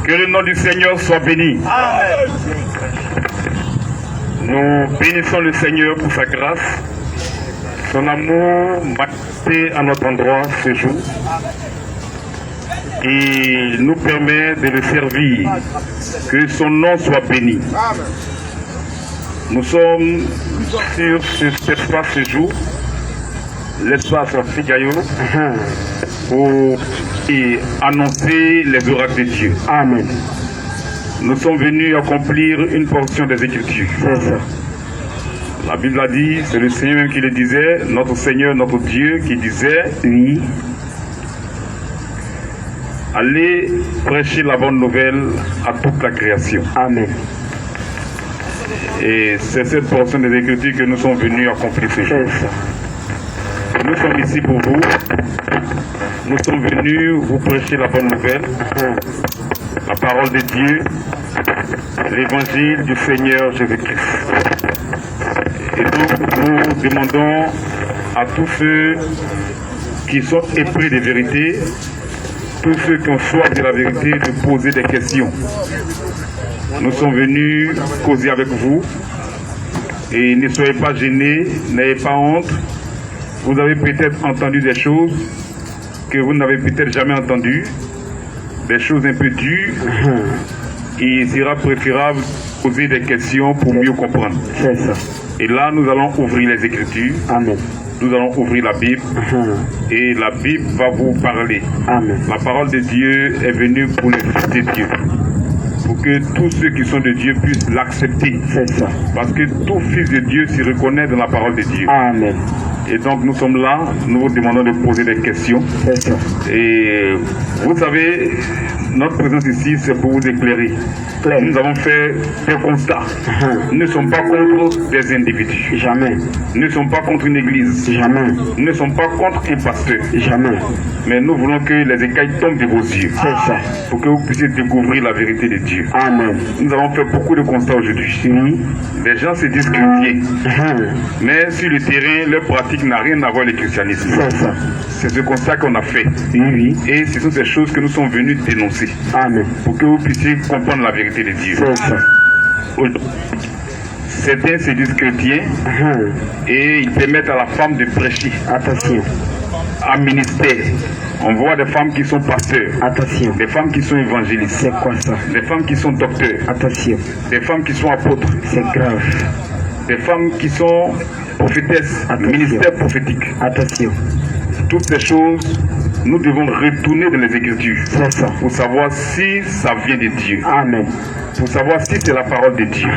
Que le nom du Seigneur soit béni. Amen. Nous bénissons le Seigneur pour sa grâce, son amour manifesté à notre endroit ce jour. Et nous permet de le servir. Que son nom soit béni. Nous sommes sur cet espace ce jour, l'espace Figayo, pour annoncer les oracles de Dieu. Amen. Nous sommes venus accomplir une portion des Écritures. C'est ça. La Bible a dit, c'est le Seigneur même qui le disait, notre Seigneur, notre Dieu, qui disait, Oui. allez prêcher la bonne nouvelle à toute la création. Amen. Et c'est cette portion des Écritures que nous sommes venus accomplir ce jour. C'est ça. Nous sommes ici pour vous. Nous sommes venus vous prêcher la bonne nouvelle, la parole de Dieu, l'évangile du Seigneur Jésus-Christ. Et donc nous demandons à tous ceux qui sont épris de vérité, tous ceux qui ont soif de la vérité, de poser des questions. Nous sommes venus causer avec vous et ne soyez pas gênés, n'ayez pas honte. Vous avez peut-être entendu des choses que vous n'avez peut-être jamais entendues, des choses un peu dures, et il sera préférable de poser des questions pour mieux comprendre. C'est ça. Et là, nous allons ouvrir les Écritures, Amen. nous allons ouvrir la Bible, et la Bible va vous parler. Amen. La parole de Dieu est venue pour les fils de Dieu, pour que tous ceux qui sont de Dieu puissent l'accepter. C'est ça. Parce que tout fils de Dieu s'y reconnaît dans la parole de Dieu. Amen. Et donc nous sommes là, nous vous demandons de poser des questions. C'est ça. Et vous savez, notre présence ici, c'est pour vous éclairer. Claire. Nous avons fait des constats. Nous ne sommes pas contre des individus. Jamais. Nous ne sommes pas contre une église. Jamais. Nous ne sommes pas contre un pasteur. Jamais. Mais nous voulons que les écailles tombent de vos yeux. C'est ça. Pour que vous puissiez découvrir la vérité de Dieu. Amen. Nous avons fait beaucoup de constats aujourd'hui. Oui. Les gens se disent chrétiens. Mais sur le terrain, leur pratique n'a rien à voir avec le christianisme. C'est ça. C'est ce constat qu'on a fait. Oui, oui. Et ce sont ces choses que nous sommes venus dénoncer. Amen. Pour que vous puissiez comprendre la vérité de Dieu. C'est ça. Certains se disent chrétiens et ils permettent à la femme de prêcher. Attention. À ministère. On voit des femmes qui sont pasteurs. Attention. Des femmes qui sont évangélistes. C'est quoi ça? Des femmes qui sont docteurs. Attention. Des femmes qui sont apôtres. C'est grave. Des femmes qui sont prophétesses. Attention. Ministère prophétique. Attention. Toutes ces choses, nous devons retourner dans les Écritures. C'est ça. Pour savoir si ça vient de Dieu. Amen. Pour savoir si c'est la parole de Dieu.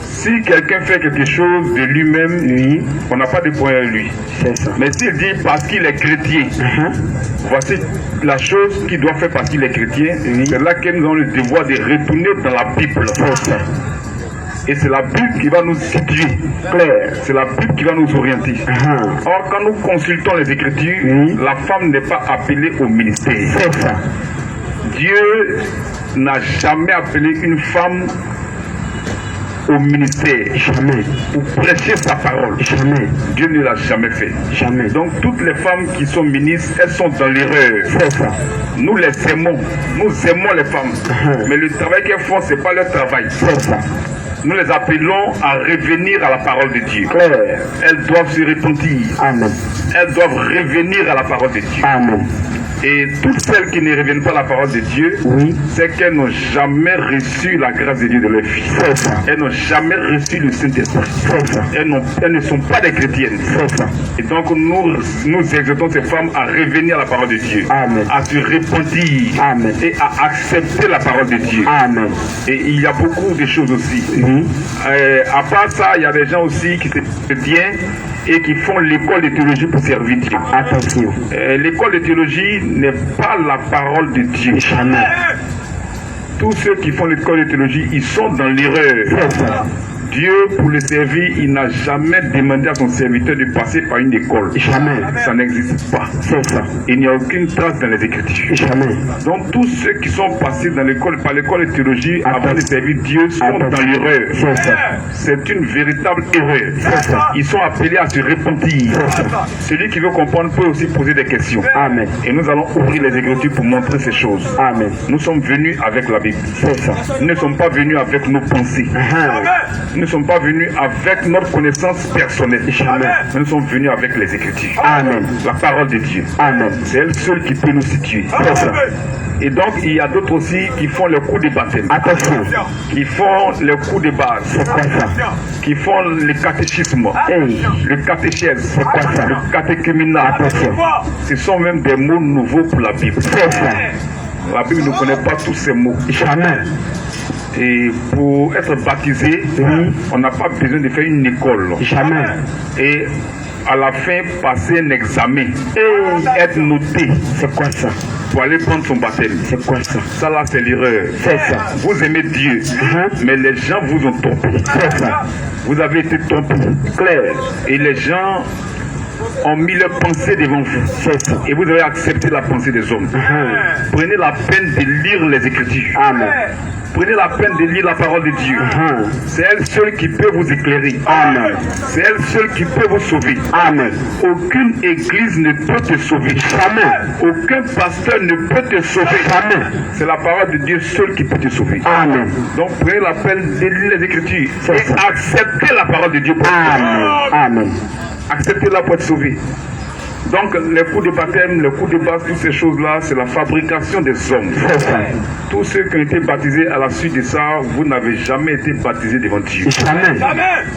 Si quelqu'un fait quelque chose de lui-même, Oui. on n'a pas de point à lui. C'est ça. Mais s'il dit parce qu'il est chrétien, voici la chose qu'il doit faire parce qu'il est chrétien, c'est là que nous avons le devoir de retourner dans la Bible. C'est ça. Et c'est la Bible qui va nous situer. Claire. C'est la Bible qui va nous orienter. Or, quand nous consultons les Écritures, la femme n'est pas appelée au ministère. C'est ça. Dieu n'a jamais appelé une femme au ministère. Jamais. Pour prêcher sa parole. Jamais. Dieu ne l'a jamais fait. Jamais. Donc toutes les femmes qui sont ministres, elles sont dans l'erreur. C'est ça. Nous les aimons. Nous aimons les femmes. Mais le travail qu'elles font, ce n'est pas leur travail. C'est ça. Nous les appelons à revenir à la parole de Dieu. Claire. Elles doivent se repentir. Amen. Elles doivent revenir à la parole de Dieu. Amen. Et toutes celles qui ne reviennent pas à la parole de Dieu, Oui. c'est qu'elles n'ont jamais reçu la grâce de Dieu de leur vie. C'est ça. Elles n'ont jamais reçu le Saint-Esprit. C'est ça. Elles ne sont pas des chrétiennes. C'est ça. Et donc nous exhortons ces femmes à revenir à la parole de Dieu. Amen. À se repentir. Amen. Et à accepter la parole de Dieu. Amen. Et il y a beaucoup de choses aussi. Oui. À part ça, il y a des gens aussi qui se tiennent et qui font l'école de théologie pour servir Dieu. Attention. L'école de théologie n'est pas la parole de Dieu. Jamais. Tous ceux qui font l'école de théologie, ils sont dans l'erreur. C'est ça. Dieu, pour le servir, il n'a jamais demandé à son serviteur de passer par une école. Jamais. Ça n'existe pas. C'est ça. Il n'y a aucune trace dans les Écritures. Jamais. Donc tous ceux qui sont passés dans l'école, par l'école de théologie, avant de servir Dieu, sont dans l'erreur. C'est ça. C'est une véritable erreur. C'est ça. Ils sont appelés à se repentir. Celui qui veut comprendre peut aussi poser des questions. Amen. Et nous allons ouvrir les Écritures pour montrer ces choses. Amen. Nous sommes venus avec la Bible. C'est ça. Nous ne sommes pas venus avec nos pensées. Nous ne sommes pas venus avec notre connaissance personnelle. Jamais. Nous sommes venus avec les Écritures. Amen. La parole de Dieu. Amen. C'est elle seule qui peut nous situer. C'est ça. Et donc, il y a d'autres aussi qui font le coup de baptême. Attention. Qui font le coup de base. C'est quoi ça? Qui font le catéchisme. Hey. Le catéchèse. C'est quoi ça? Le catéchuménat. Attention. Ce sont même des mots nouveaux pour la Bible. C'est ça. La Bible ne connaît pas tous ces mots. Jamais. Et pour être baptisé, on n'a pas besoin de faire une école. Jamais. Et à la fin, passer un examen et être noté. C'est quoi ça? Pour aller prendre son baptême. C'est quoi ça? Ça là, c'est l'erreur. C'est ça. Vous aimez Dieu, mais les gens vous ont trompé. C'est ça. Vous avez été trompé. Clair. Et les gens ont mis leur pensée devant vous. C'est ça. Et vous avez accepté la pensée des hommes. Prenez la peine de lire les Écritures. Amen. Prenez la peine de lire la parole de Dieu. C'est elle seule qui peut vous éclairer. Amen. C'est elle seule qui peut vous sauver. Amen. Aucune église ne peut te sauver. Jamais. Aucun pasteur ne peut te sauver. Jamais. C'est la parole de Dieu seule qui peut te sauver. Amen. Donc prenez la peine de lire les Écritures et acceptez la parole de Dieu pour Amen. Amen. acceptez-la pour être sauvé. Donc les coups de baptême, les coups de base, toutes ces choses-là, c'est la fabrication des hommes. C'est ça. Tous ceux qui ont été baptisés à la suite de ça, vous n'avez jamais été baptisés devant Dieu. Jamais.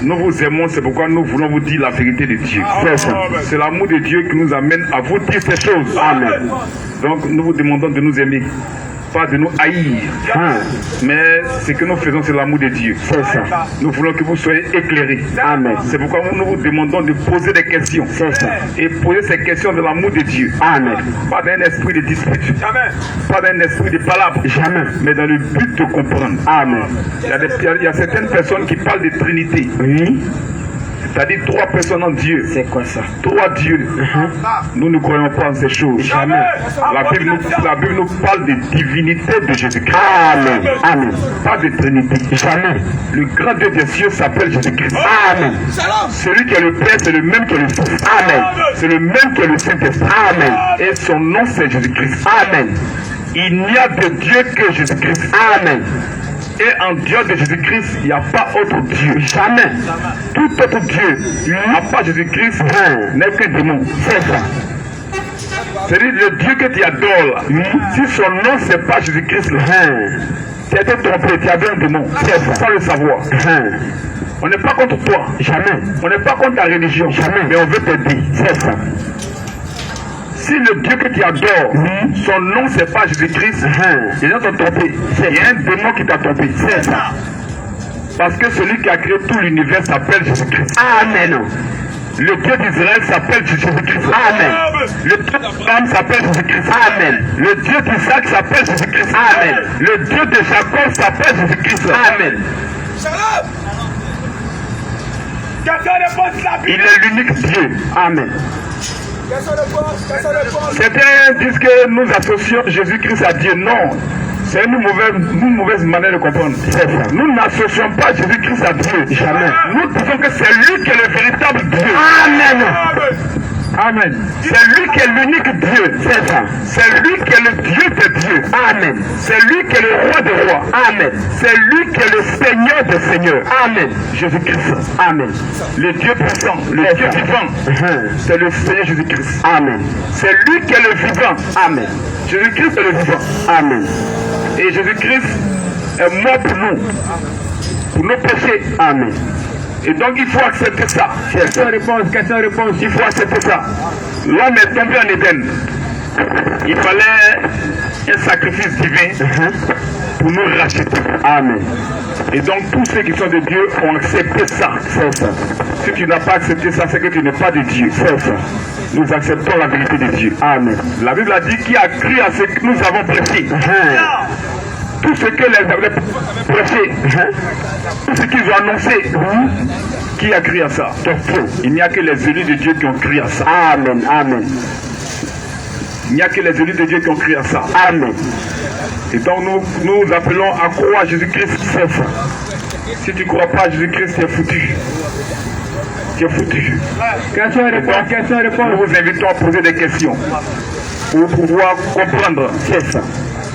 Nous vous aimons, c'est pourquoi nous voulons vous dire la vérité de Dieu. C'est ça. C'est l'amour de Dieu qui nous amène à vous dire ces choses. Amen. Donc nous vous demandons de nous aimer, pas de nous haïr. Mais ce que nous faisons, c'est l'amour de Dieu. C'est ça. Nous voulons que vous soyez éclairés. Amen. C'est pourquoi nous vous demandons de poser des questions. C'est ça. Et poser ces questions de l'amour de Dieu. Amen. Pas d'un esprit de dispute. Pas d'un esprit de palabre. Jamais. Mais dans le but de comprendre. Amen. Il y a certaines personnes qui parlent de Trinité. Oui. C'est-à-dire trois personnes en Dieu. C'est quoi ça? Trois dieux. Nous ne croyons pas en ces choses. Jamais. La Bible nous parle de divinité de Jésus-Christ. Amen. Amen. Pas de Trinité. Jamais. Le grand Dieu des cieux s'appelle Jésus-Christ. Amen. Celui qui est le Père, c'est le même que le Fils. Amen. C'est le même que le Saint-Esprit. Amen. Et son nom, c'est Jésus-Christ. Amen. Il n'y a de Dieu que Jésus-Christ. Amen. Et en Dieu de Jésus-Christ, il n'y a pas autre Dieu. Jamais. Tout autre Dieu, à part Jésus-Christ, n'est qu'un démon. C'est ça. C'est-à-dire le Dieu que tu adores, là, si son nom c'est pas Jésus-Christ, là, tu as été trompé, tu avais un démon, sans le savoir. On n'est pas contre toi. Jamais. On n'est pas contre ta religion. Jamais. Mais on veut t'aider. C'est ça. Si le Dieu que tu adores, son nom c'est pas Jésus-Christ, les gens t'ont trompé. Il y a un démon qui t'a trompé. C'est ça. Parce que celui qui a créé tout l'univers s'appelle Jésus-Christ. Amen. Le Dieu d'Israël s'appelle Jésus-Christ. Amen. Le Dieu d'Abraham s'appelle Jésus-Christ. Amen. Le Dieu d'Isaac s'appelle Jésus-Christ. Amen. Le Dieu de Jacob s'appelle Jésus-Christ. Amen. Il est l'unique Dieu. Amen. Certains disent que nous associons Jésus-Christ à Dieu. Non. C'est une mauvaise manière de comprendre. Nous n'associons pas Jésus-Christ à Dieu. Jamais. Nous disons que c'est lui qui est le véritable Dieu. Amen. Amen. C'est lui qui est l'unique Dieu. C'est ça. C'est lui qui est le Dieu des dieux. Amen. C'est lui qui est le roi des rois. Amen. C'est lui qui est le Seigneur des seigneurs. Amen. Jésus-Christ. Amen. Le Dieu puissant, le Dieu vivant. C'est le Seigneur Jésus-Christ. Amen. C'est lui qui est le vivant. Amen. Jésus-Christ est le vivant. Amen. Et Jésus-Christ est mort pour nous, pour nos péchés. Amen. Et donc il faut accepter ça. Question-réponse. Il faut accepter ça. L'homme est tombé en Éden. Il fallait un sacrifice divin pour nous racheter. Amen. Et donc tous ceux qui sont de Dieu ont accepté ça. C'est ça. Si tu n'as pas accepté ça, c'est que tu n'es pas de Dieu. C'est ça. Nous acceptons la vérité de Dieu. Amen. La Bible a dit qui a cru à ce que nous avons prêché. tout ce que les avaient prêché, tout ce qu'ils ont annoncé, qui a crié à ça? Il n'y a que les élus de Dieu qui ont crié à ça. Amen. Amen. Il n'y a que les élus de Dieu qui ont crié à ça. Amen. Et donc nous appelons à croire à Jésus-Christ, c'est faux. Si tu ne crois pas à Jésus-Christ, tu es foutu. Tu es foutu. Question et réponse, question et réponse. Nous vous invitons à poser des questions pour pouvoir comprendre. C'est ça.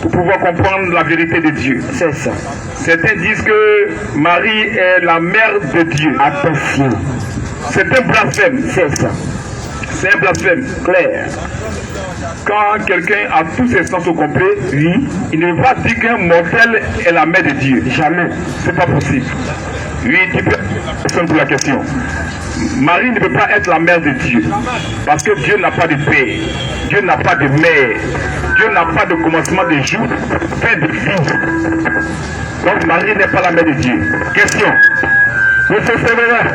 Pour pouvoir comprendre la vérité de Dieu. C'est ça. Certains disent que Marie est la mère de Dieu. Attention. C'est un blasphème. C'est ça. C'est un blasphème. Clair. Quand quelqu'un a tous ses sens au complet, Oui. il ne va pas dire qu'un mortel est la mère de Dieu. Jamais. C'est pas possible. Oui, tu peux répondre pour la question. Marie ne peut pas être la mère de Dieu. Parce que Dieu n'a pas de père. Dieu n'a pas de mère. Dieu n'a pas de commencement de jour, fin de vie. Donc Marie n'est pas la mère de Dieu. Question. Monsieur Sévérin.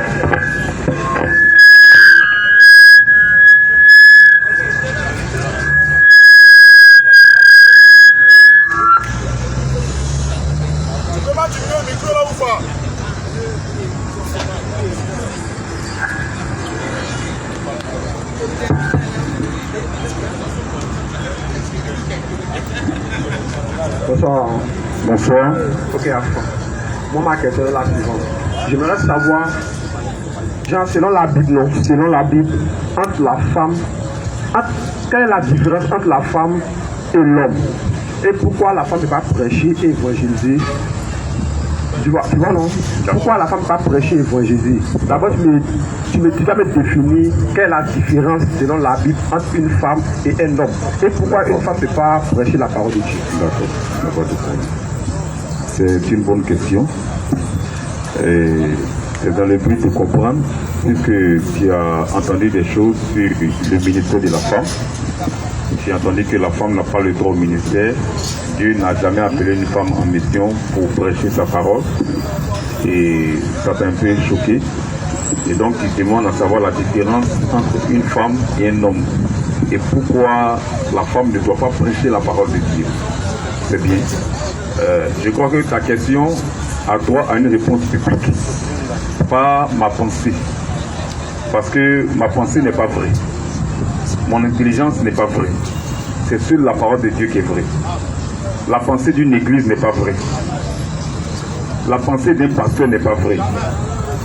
Bonsoir. Bonsoir. Ok, Afro. Moi, ma question est la suivante. J'aimerais savoir, genre, selon la Bible, non, selon la Bible, entre la femme, quelle est la différence entre la femme et l'homme? Et pourquoi la femme ne peut pas prêcher et évangéliser? Tu vois non? Pourquoi la femme ne peut pas prêcher et évangéliser? D'abord, tu vas me définir quelle est la différence selon la Bible entre une femme et un homme. Et pourquoi une femme ne peut pas prêcher la parole de Dieu? D'accord. C'est une bonne question. Et c'est dans le but de comprendre, puisque tu as entendu des choses sur le ministère de la femme. Tu as entendu que la femme n'a pas le droit au ministère. Dieu n'a jamais appelé une femme en mission pour prêcher sa parole. Et ça t'a un peu choqué. Et donc, il demande à savoir la différence entre une femme et un homme. Et pourquoi la femme ne doit pas prêcher la parole de Dieu. C'est bien. Je crois que ta question a droit à une réponse publique. Pas ma pensée. Parce que ma pensée n'est pas vraie. Mon intelligence n'est pas vraie. C'est seule la parole de Dieu qui est vraie. La pensée d'une église n'est pas vraie. La pensée d'un pasteur n'est pas vraie.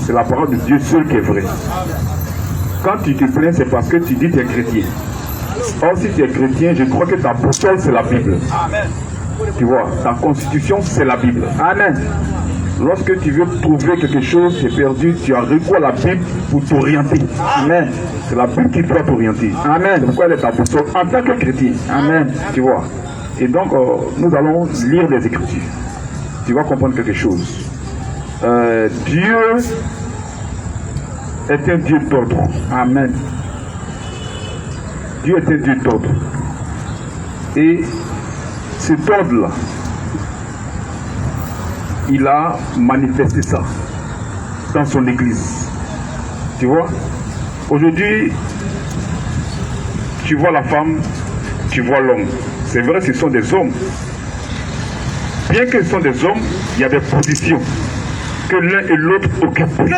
C'est la parole de Dieu seule qui est vraie. Quand tu te plains, c'est parce que tu dis que tu es chrétien. Or, si tu es chrétien, je crois que ta boussole, c'est la Bible. Amen. Tu vois, ta constitution, c'est la Bible. Amen. Lorsque tu veux trouver quelque chose qui est perdu, tu as recours à la Bible pour t'orienter. Amen. C'est la Bible qui doit t'orienter. Amen. C'est pourquoi elle est ta boussole en tant que chrétien. Amen. Tu vois. Et donc, nous allons lire les Écritures. Tu vas comprendre quelque chose. Dieu est un Dieu d'ordre. Amen. Dieu est un Dieu d'ordre. Et cet ordre-là, il a manifesté ça dans son église. Tu vois? Aujourd'hui, tu vois la femme, tu vois l'homme. C'est vrai, ce sont des hommes. Bien que ce sont des hommes, il y a des positions que l'un et l'autre occupent.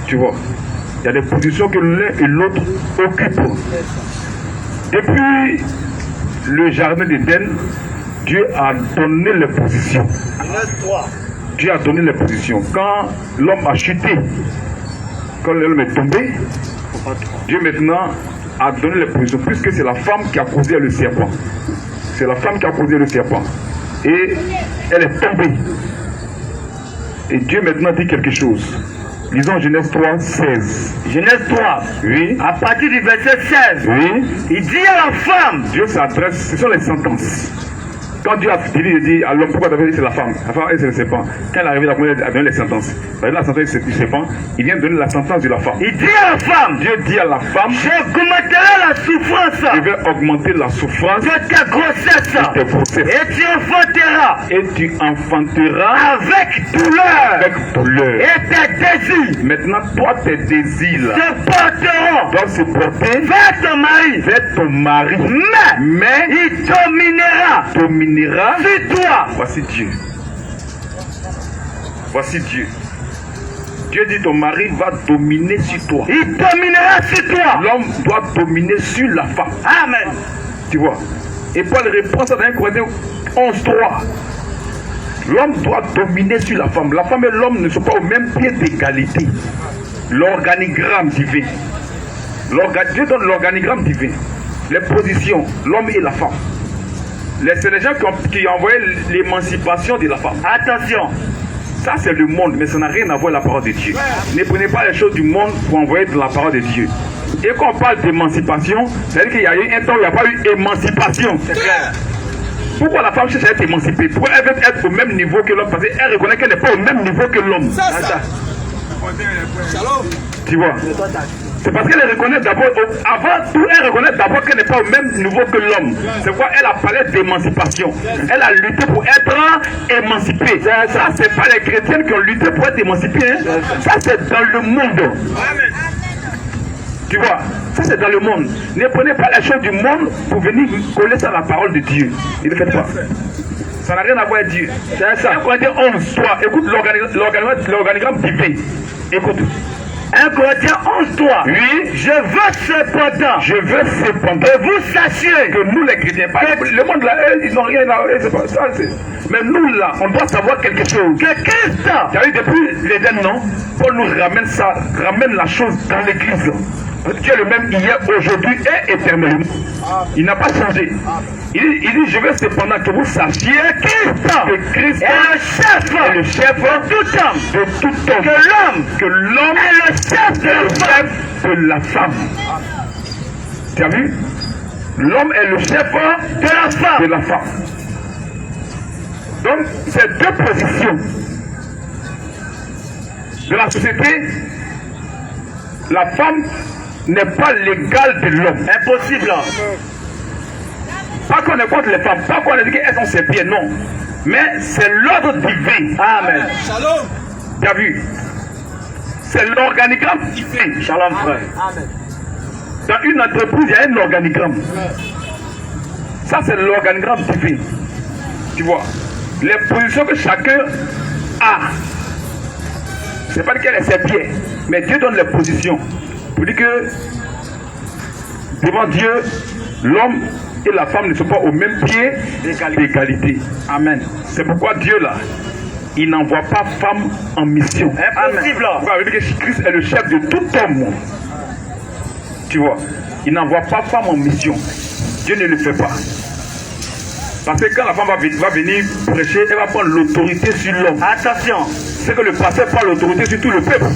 Tu vois? Il y a des positions que l'un et l'autre occupent. Depuis le jardin d'Éden, Dieu a donné les positions. Dieu a donné les positions. Quand l'homme a chuté, quand l'homme est tombé, Dieu maintenant a donné les positions, puisque c'est la femme qui a causé le serpent. C'est la femme qui a causé le serpent. Et elle est tombée. Et Dieu maintenant dit quelque chose. Lisons Genèse 3, 16. Genèse 3. Oui. À partir du verset 16. Oui. Il dit à la femme. Dieu s'adresse, ce sont les sentences. Quand Dieu a dit à l'homme, pourquoi tu avais dit c'est la femme? La femme, elle, c'est le serpent. Quand elle est arrivée, à donner les sentences. La sentence du serpent, il vient donner la sentence de la femme. Il dit à la femme. Dieu dit à la femme, j'augmenterai la souffrance. Je vais augmenter la souffrance de ta grossesse. De tes grossesses. Et tu enfanteras. Et tu enfanteras avec douleur. Avec douleur. Et tes désirs. Maintenant, toi, tes désirs se porteront. Doivent se porter vers ton mari. Vers ton mari. Mais il dominera. dominera sur toi. Voici Dieu. Voici Dieu. Dieu dit ton mari va dominer sur toi. Il dominera sur toi. L'homme doit dominer sur la femme. Amen. Tu vois. Et Paul répond ça dans 1 Corinthiens 11:3. L'homme doit dominer sur la femme. La femme et l'homme ne sont pas au même pied d'égalité. L'organigramme divin. Dieu donne l'organigramme divin. Les positions, l'homme et la femme. C'est les gens qui ont envoyé l'émancipation de la femme. Attention. Ça c'est le monde, mais ça n'a rien à voir avec la parole de Dieu. Ne prenez pas les choses du monde pour envoyer de la parole de Dieu. Et quand on parle d'émancipation, c'est-à-dire qu'il y a eu un temps où il n'y a pas eu émancipation. C'est clair. Pourquoi la femme cherche à être émancipée? Pourquoi elle veut être au même niveau que l'homme? Parce qu'elle reconnaît qu'elle n'est pas au même niveau que l'homme. Tu vois? C'est parce qu'elle reconnaît d'abord, avant tout, elle reconnaît d'abord qu'elle n'est pas au même niveau que l'homme. C'est pourquoi elle a parlé d'émancipation. Elle a lutté pour être émancipée. Ça, c'est pas les chrétiens qui ont lutté pour être émancipés. Hein. Ça, c'est dans le monde. Tu vois? Ça, c'est dans le monde. Ne prenez pas les choses du monde pour venir coller ça à la parole de Dieu. Ne le faites pas. Ça n'a rien à voir avec Dieu. C'est ça. 1 Corinthiens 11, toi, écoute l'organigramme divin. Écoute. 1 Corinthiens 11:3. Oui, je veux cependant que vous sachiez que nous les chrétiens, le monde là, ils n'ont rien à c'est pas ça. Mais nous là, on doit savoir quelque chose. Que Christ, depuis l'Éden, non, Paul nous ramène la chose dans l'église. Dieu est le même hier, aujourd'hui et éternellement. Il n'a pas changé. Il dit, je veux cependant que vous sachiez que Christ est le chef de tout homme. Que l'homme est le chef de la femme. Tu as vu? L'homme est le chef de la femme. Donc, ces deux positions de la société, la femme n'est pas l'égale de l'homme. Impossible. Pas qu'on est contre les femmes, pas qu'on a dit qu'elles ont ses pieds, non. Mais c'est l'ordre divin. Amen. Shalom. Tu as vu? C'est l'organigramme divin. Shalom, frère. Amen. Dans une entreprise, il y a un organigramme. Ça, c'est l'organigramme divin. Tu vois? Les positions que chacun a. C'est pas qu'elle est ses pieds, mais Dieu donne les positions. Pour dire que devant Dieu, l'homme et la femme ne sont pas au même pied d'égalité. Amen. C'est pourquoi Dieu là, il n'envoie pas femme en mission. Impossible. Pourquoi? Il veut dire que Christ est le chef de tout homme. Tu vois, il n'envoie pas femme en mission. Dieu ne le fait pas. Parce que quand la femme va venir prêcher, elle va prendre l'autorité sur l'homme. Attention. C'est que le pasteur prend l'autorité sur tout le peuple.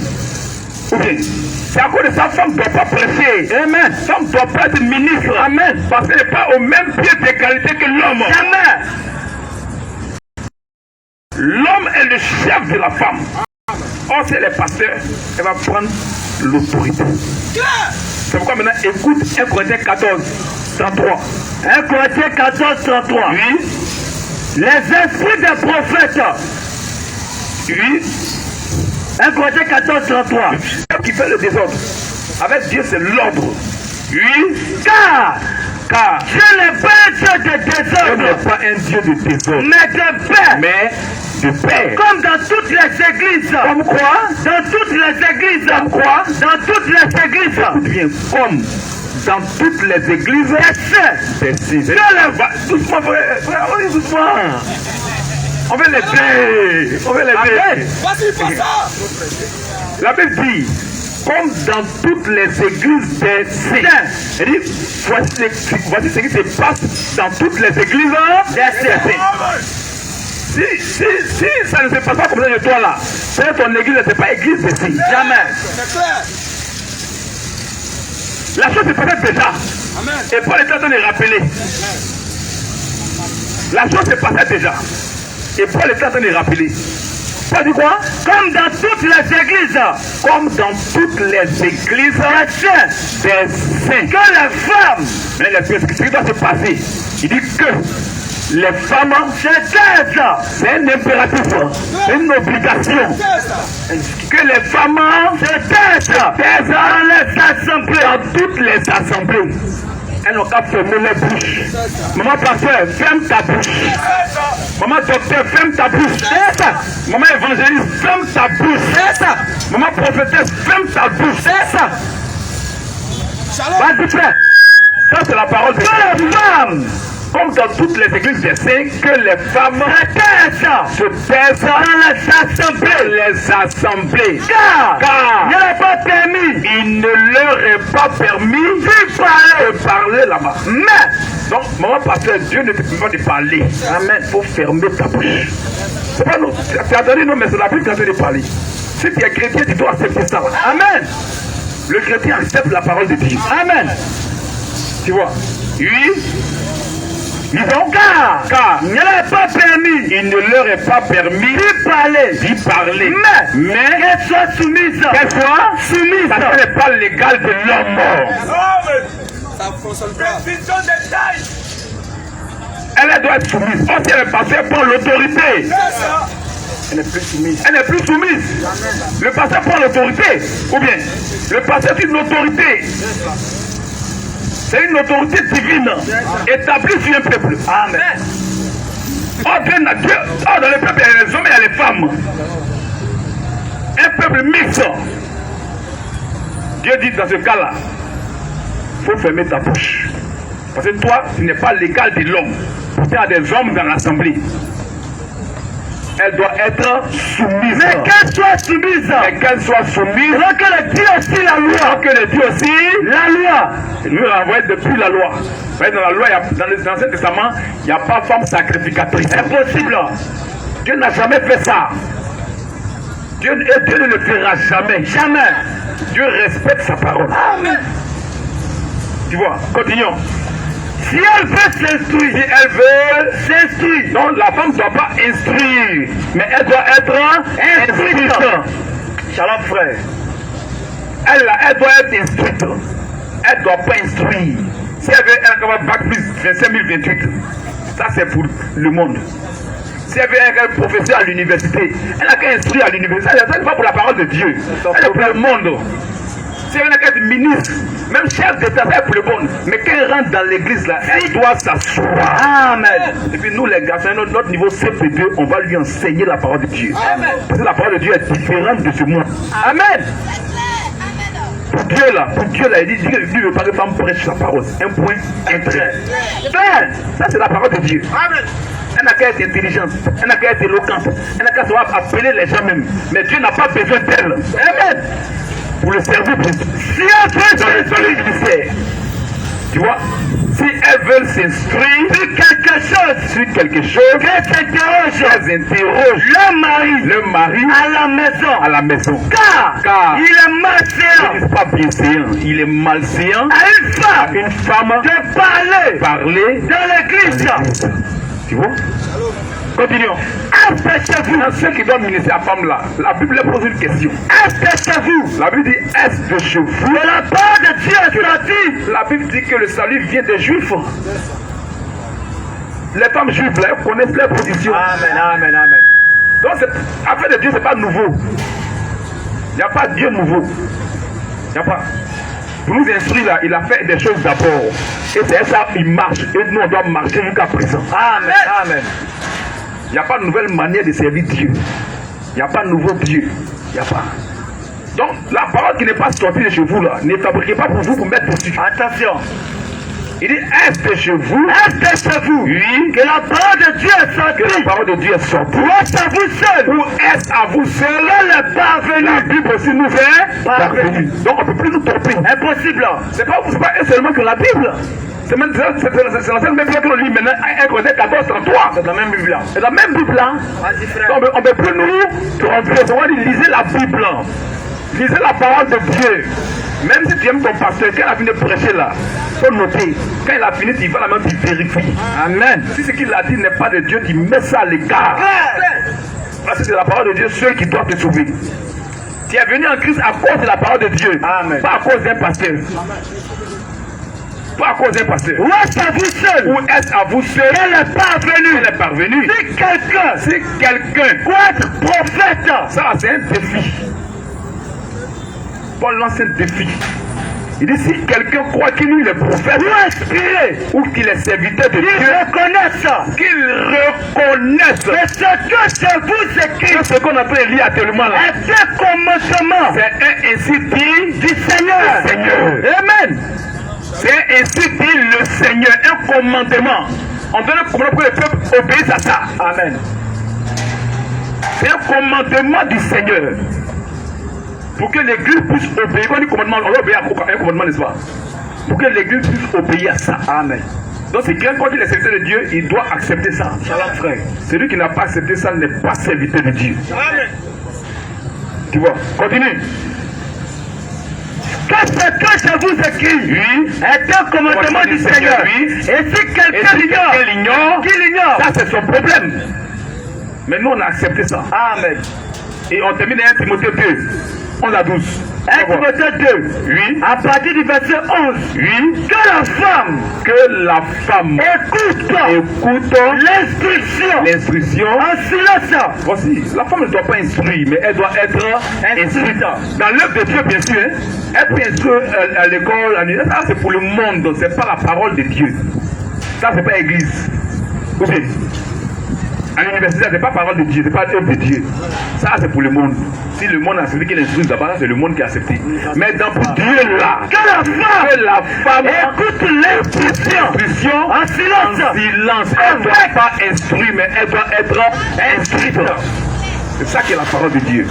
Ou bien, c'est à cause de ça, femme ne doit pas prêcher. Amen. Femme ne doit pas être ministre. Amen. Parce qu'elle n'est pas au même pied d'égalité que l'homme. Amen. L'homme est le chef de la femme. Or, c'est le pasteur, elle va prendre l'autorité. C'est pourquoi maintenant, écoute 1 Corinthiens 14, 33. 1 Corinthiens 14, 33. Oui. Les esprits des prophètes. Oui. 1 Corinthiens 14, 33. Qui fait le désordre. Avec Dieu, c'est l'ordre. Oui. Car Dieu n'est pas un Dieu de désordre. Dieu n'est pas un Dieu de désordre. Mais de paix. Mais de paix. Comme dans toutes les églises. Comme quoi? Dans toutes les églises. Comme quoi? Dans toutes les églises. Écoute bien, comme dans toutes les églises. Des saints. Doucement, frère, on est doucement. On va l'aider. On va l'aider. Vas-y, passe ça. La Bible dit, comme dans toutes les églises des saints. Elle dit, voici ce qui se passe dans toutes les églises des saints. Si ça ne se passe pas comme ça de toi là, c'est ton église, c'est pas église des saints. Jamais. C'est clair. La chose se passait déjà. Amen. Et Paul est en train de rappeler. La chose se passait déjà. Et Paul est en train de rappeler. Ça dit quoi? Comme dans toutes les églises. Comme dans toutes les églises des saints. Que les femmes. Mais ce qui doit se passer, il dit que les femmes se taisent. C'est un impératif. C'est une obligation. Que les femmes se taisent. Dans les assemblées. Dans toutes les assemblées. elles n'ont qu'à fermer les bouches. Maman pasteur, ferme ta bouche. Maman docteur, ferme ta bouche. C'est ça. Maman évangéliste, ferme ta bouche. C'est ça. Maman prophétesse, ferme ta bouche. C'est ça. Vas-y, frère. Ça, c'est la parole de Dieu. Que les femmes, comme dans toutes les églises des saints, que les femmes se taisent dans les assemblées. Car il n'est pas permis. Il ne leur est pas permis de parler là-bas. Mais, donc, maman pasteur, Dieu ne te permet pas de parler. Amen. Il faut fermer ta bouche. C'est pas nous. Tu as donné non, mais c'est la Bible qui a dit de parler. Si tu es chrétien, tu dois accepter ça. Amen. Le chrétien accepte la parole de Dieu. Amen. Tu vois? Oui. Disons car il ne leur est pas permis. Il ne leur est pas permis d'y parler. Mais qu'elle soit soumise. Qu'elle soit soumise. Parce qu'elle n'est pas l'égale de l'homme. Ça ne fonctionne pas. Elle doit être soumise. Quand elle est passée par l'autorité. Elle n'est plus soumise. Elle n'est plus soumise. Le pasteur prend l'autorité. Ou bien, le pasteur est une autorité. C'est une autorité divine établie sur un peuple. Amen. Dans le peuple, il y a les hommes et il y a les femmes. Un peuple mixte. Dieu dit dans ce cas-là, il faut fermer ta bouche. Parce que toi, tu n'es pas l'égal de l'homme. Il y a des hommes dans l'assemblée. Elle doit être soumise. Mais qu'elle soit soumise. Mais qu'elle soit soumise. Alors que le Dieu aussi la loi. Alors que le Dieu aussi la loi. Il nous renvoie depuis la loi. Vous voyez, dans la loi, dans l'Ancien Testament, il n'y a pas femme sacrificatrice. Impossible. Dieu n'a jamais fait ça. Dieu ne le fera jamais. Jamais. Dieu respecte sa parole. Amen. Tu vois, continuons. Si elle veut s'instruire, donc la femme ne doit pas instruire, mais elle doit être instruite. Shalom frère. Elle doit être instruite. Elle ne doit pas instruire. Si elle veut un bac plus 25 028, ça c'est pour le monde. Si elle veut un professeur à l'université, elle n'a qu'à instruire à l'université. Ça n'est pas pour la parole de Dieu. Elle est pour le monde. Si elle n'a qu'à être ministre, même chef d'État, c'est pour le monde. Mais quand elle rentre dans l'église, là, elle doit s'asseoir. Amen. Et puis nous, les garçons, notre niveau CP2, on va lui enseigner la parole de Dieu. Amen. Parce que la parole de Dieu est différente de ce monde. Amen. Pour Dieu, il dit que Dieu ne veut pas que femme prêche sa parole. Un point, un trait. Ça, c'est la parole de Dieu. Amen. Elle n'a qu'à être intelligente, elle n'a qu'à être éloquente, elle n'a qu'à savoir appeler les gens même. Mais Dieu n'a pas besoin d'elle. Amen. Pour le servir, si elle veut dans l'univers, tu vois, si elles veulent s'instruire sur quelque chose, qu'elles interrogent le mari à la maison. Car il est malséant. Il n'est pas bienséant, il est malséant à une femme de parler dans l'église. Tu vois? Continuons. Empêchez-vous. Ceux qui doivent ministrer à femme là, la Bible leur pose une question. Empêchez-vous. La Bible dit, est-ce de chez vous? De la part de Dieu est sorti. La Bible dit que le salut vient des Juifs. Les femmes juives là, elles connaissent leur position. Amen, amen, amen. Donc, affaire de Dieu, ce n'est pas nouveau. Il n'y a pas Dieu nouveau. Il n'y a pas. Pour nous instruire là, il a fait des choses d'abord. Et c'est ça, il marche. Et nous, on doit marcher jusqu'à présent. Amen, amen. Il n'y a pas de nouvelle manière de servir Dieu. Il n'y a pas de nouveau Dieu. Il n'y a pas. Donc, la parole qui n'est pas sortie de chez vous là, ne fabriquez pas pour vous pour mettre dessus. Attention. Il dit, est-ce de chez vous? Est-ce de chez vous? Oui. Que la parole de Dieu est sortie. Que la parole de Dieu est sortie. Ou est-ce à vous seul? Ou est-ce à vous seul? Elle est parvenue. La Bible aussi nous est parvenue. Donc, on ne peut plus nous tromper. Impossible. C'est pas seulement que la Bible. C'est la seule même Bible que l'on lit maintenant, 1 Corinthiens 14, 33. C'est la même Bible là. C'est la même Bible là. Donc, on ne peut plus nous tromper. On va dire, lisez la Bible. Lisez la parole de Dieu. Même si tu aimes ton pasteur, quand il a fini de prêcher là, il faut noter. Quand il a fini, il va la même, il vérifie. Amen. Si ce qu'il a dit n'est pas de Dieu, tu mets ça à l'écart. Parce que c'est la parole de Dieu seul qui doit te sauver. Tu es venu en Christ à cause de la parole de Dieu. Amen. Pas à cause d'un pasteur. Pas à cause d'un pasteur. Ou est-ce à vous seul? Ou est-ce à vous seul? Elle est parvenue. Elle est parvenue. Si quelqu'un doit être prophète, ça c'est un défi. Paul lance un défi. Il dit si quelqu'un croit qu'il est prophète ou inspiré ou qu'il est serviteur de Dieu, qu'il reconnaisse que ce que je vous écris, ce qu'on appelle lire actuellement là, est un commencement. C'est ainsi dit du Seigneur. Amen. C'est ainsi dit le Seigneur, un commandement. On donne un commandement pour que le peuple obéisse à ça. Amen. C'est un commandement du Seigneur. Pour que l'église puisse obéir. Quand on dit commandement, on doit obéir à un commandement, n'est-ce pas? Pour que l'église puisse obéir à ça. Amen. Donc c'est quelqu'un quand il est serviteur de Dieu, il doit accepter ça. Shalom frère. Celui qui n'a pas accepté ça n'est pas serviteur de Dieu. Amen. Tu vois, continue. Que ce que je vous écris est un commandement du Seigneur. Et si quelqu'un l'ignore, qu'il l'ignore. Ça c'est son problème. Mais nous on a accepté ça. Amen. Et on termine 1 Timothée 2. 11 à 12. 1 Timothée 2. Oui. À partir du verset 11. Oui. Que la femme écoute l'instruction en silence. Voici, la femme ne doit pas instruire, mais elle doit être instruite. Dans l'œuvre de Dieu, bien sûr, hein, elle peut instruire à l'école, à l'université. Ça, c'est pour le monde, c'est pas la parole de Dieu. Ça, c'est pas l'église. Vous savez, à l'université, c'est pas parole de Dieu, c'est pas œuvre de Dieu. Ça, c'est pour le monde. Si le monde a accepté qu'il instruise d'abord, c'est le monde qui a accepté. Mais dans Dieu là, que la femme écoute l'instruction en silence. Elle ne doit pas instruire, mais elle doit être instruite. C'est ça qui est la parole de Dieu.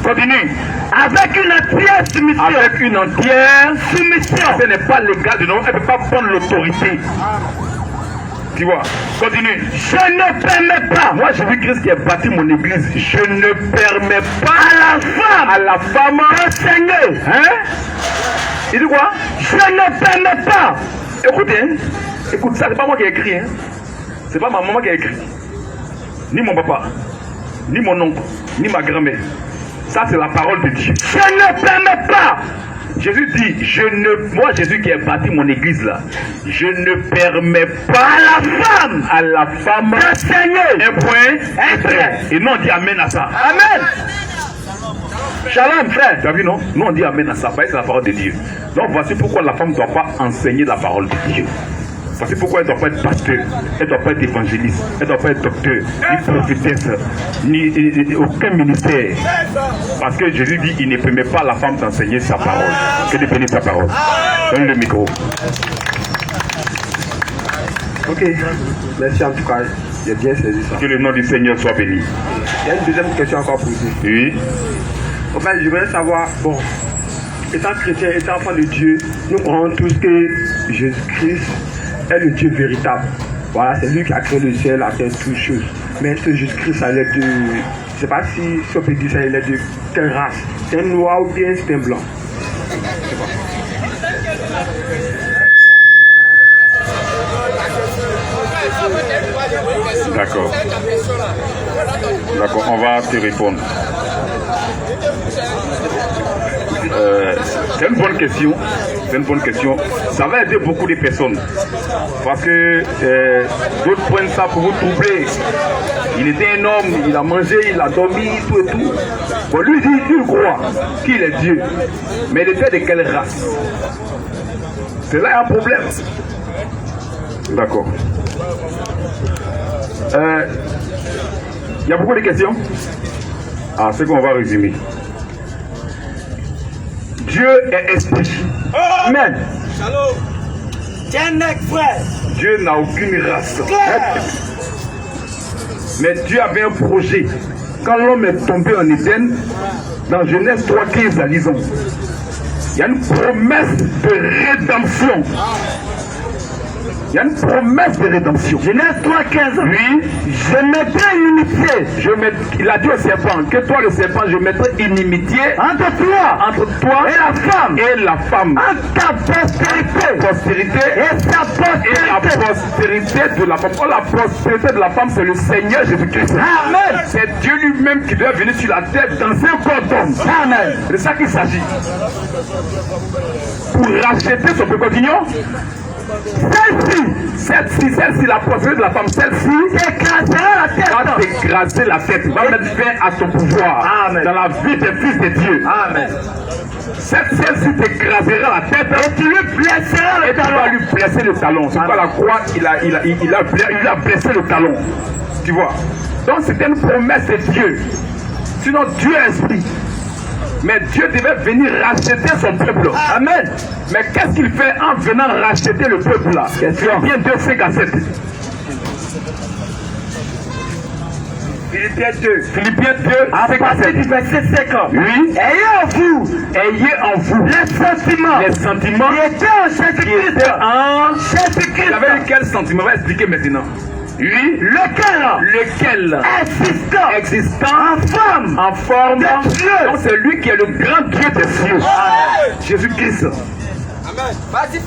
Continue. Avec une entière soumission. Avec une entière soumission. Ce n'est pas légal de nous. Elle ne peut pas prendre l'autorité. Tu vois, continue. Je ne permets pas. Moi, Jésus-Christ qui a bâti mon église, je ne permets pas à la femme d'enseigner. Hein? Il dit quoi? Je ne permets pas. Écoutez, hein? Écoute, ça, c'est pas moi qui ai écrit. Hein? C'est pas ma maman qui a écrit. Ni mon papa, ni mon oncle, ni ma grand-mère. Ça, c'est la parole de Dieu. Je ne permets pas. Jésus dit, moi Jésus qui ai bâti mon église là, je ne permets pas à la femme d'enseigner. Un point, un trait. Et nous on dit amen à ça. Amen. Shalom frère. Tu as vu non? Nous on dit amen à ça, parce que c'est la parole de Dieu. Donc voici pourquoi la femme ne doit pas enseigner la parole de Dieu. Voici pourquoi elle ne doit pas être pasteur, elle ne doit pas être évangéliste, elle ne doit pas être docteur, ni prophétesse, ni aucun ministère. Parce que Jésus dit il ne permet pas à la femme d'enseigner sa parole, que de bénir sa parole. Donne le micro. Ok, merci en tout cas, j'ai bien saisi ça. Que le nom du Seigneur soit béni. Il y a une deuxième question encore posée. Oui. En fait, je voudrais savoir, bon, étant chrétien, étant enfant de Dieu, nous croyons tous que Jésus-Christ est le Dieu véritable. Voilà, c'est lui qui a créé le ciel, la terre, toutes choses. Mais ce Jésus-Christ, il est de... Je ne sais pas si on peut dire ça, il est de quelle race? C'est un noir ou bien c'est un blanc? D'accord. D'accord, on va te répondre. C'est une bonne question. C'est une bonne question. Ça va aider beaucoup de personnes. Parce que d'autres prennent ça pour vous troubler. Il était un homme, il a mangé, il a dormi, tout et tout. Bon, lui dit, il croit qu'il est Dieu. Mais il était de quelle race? C'est là un problème. D'accord. Il y a beaucoup de questions. Ah, c'est qu'on va résumer. Dieu est esprit. Amen. Dieu n'a aucune race. Mais Dieu avait un projet. Quand l'homme est tombé en Éden, dans Genèse 3:15, lisons, il y a une promesse de rédemption. Il y a une promesse de rédemption. Genèse 3:15. Oui. Je mettrai inimitié. Il a dit au serpent, que toi le serpent, je mettrai inimitié entre toi et la femme. Entre ta postérité et la postérité de la femme. Oh, la postérité de la femme, c'est le Seigneur Jésus-Christ. Amen. C'est Dieu lui-même qui doit venir sur la terre dans un corps d'homme. Amen. C'est de ça qu'il s'agit. Pour racheter son peuple. Continuons. Celle-ci, la postérité de la femme, celle-ci écrasera la terre. t'écraser la tête, va mettre fin à ton pouvoir. Amen. Dans la vie des fils de Dieu. Amen. Celle-ci t'écrasera la tête et tu lui blesseras le talon. Tu vas lui blesser le talon. C'est pas la croix, il a blessé le talon. Tu vois. Donc c'était une promesse de Dieu. Sinon Dieu est esprit. Mais Dieu devait venir racheter son peuple. Amen. Mais qu'est-ce qu'il fait en venant racheter le peuple là? Bien 2, 5 à 7. Philippiens 2. Philippiens 2, À partir du verset 50. Oui. Ayez en vous les sentiments qui étaient en Jésus-Christ. en Jésus-Christ. Vous avez eu quel sentiment? On va expliquer maintenant. Oui. Lequel existant en forme de Dieu. Donc c'est lui qui est le grand Dieu des cieux. Jésus-Christ.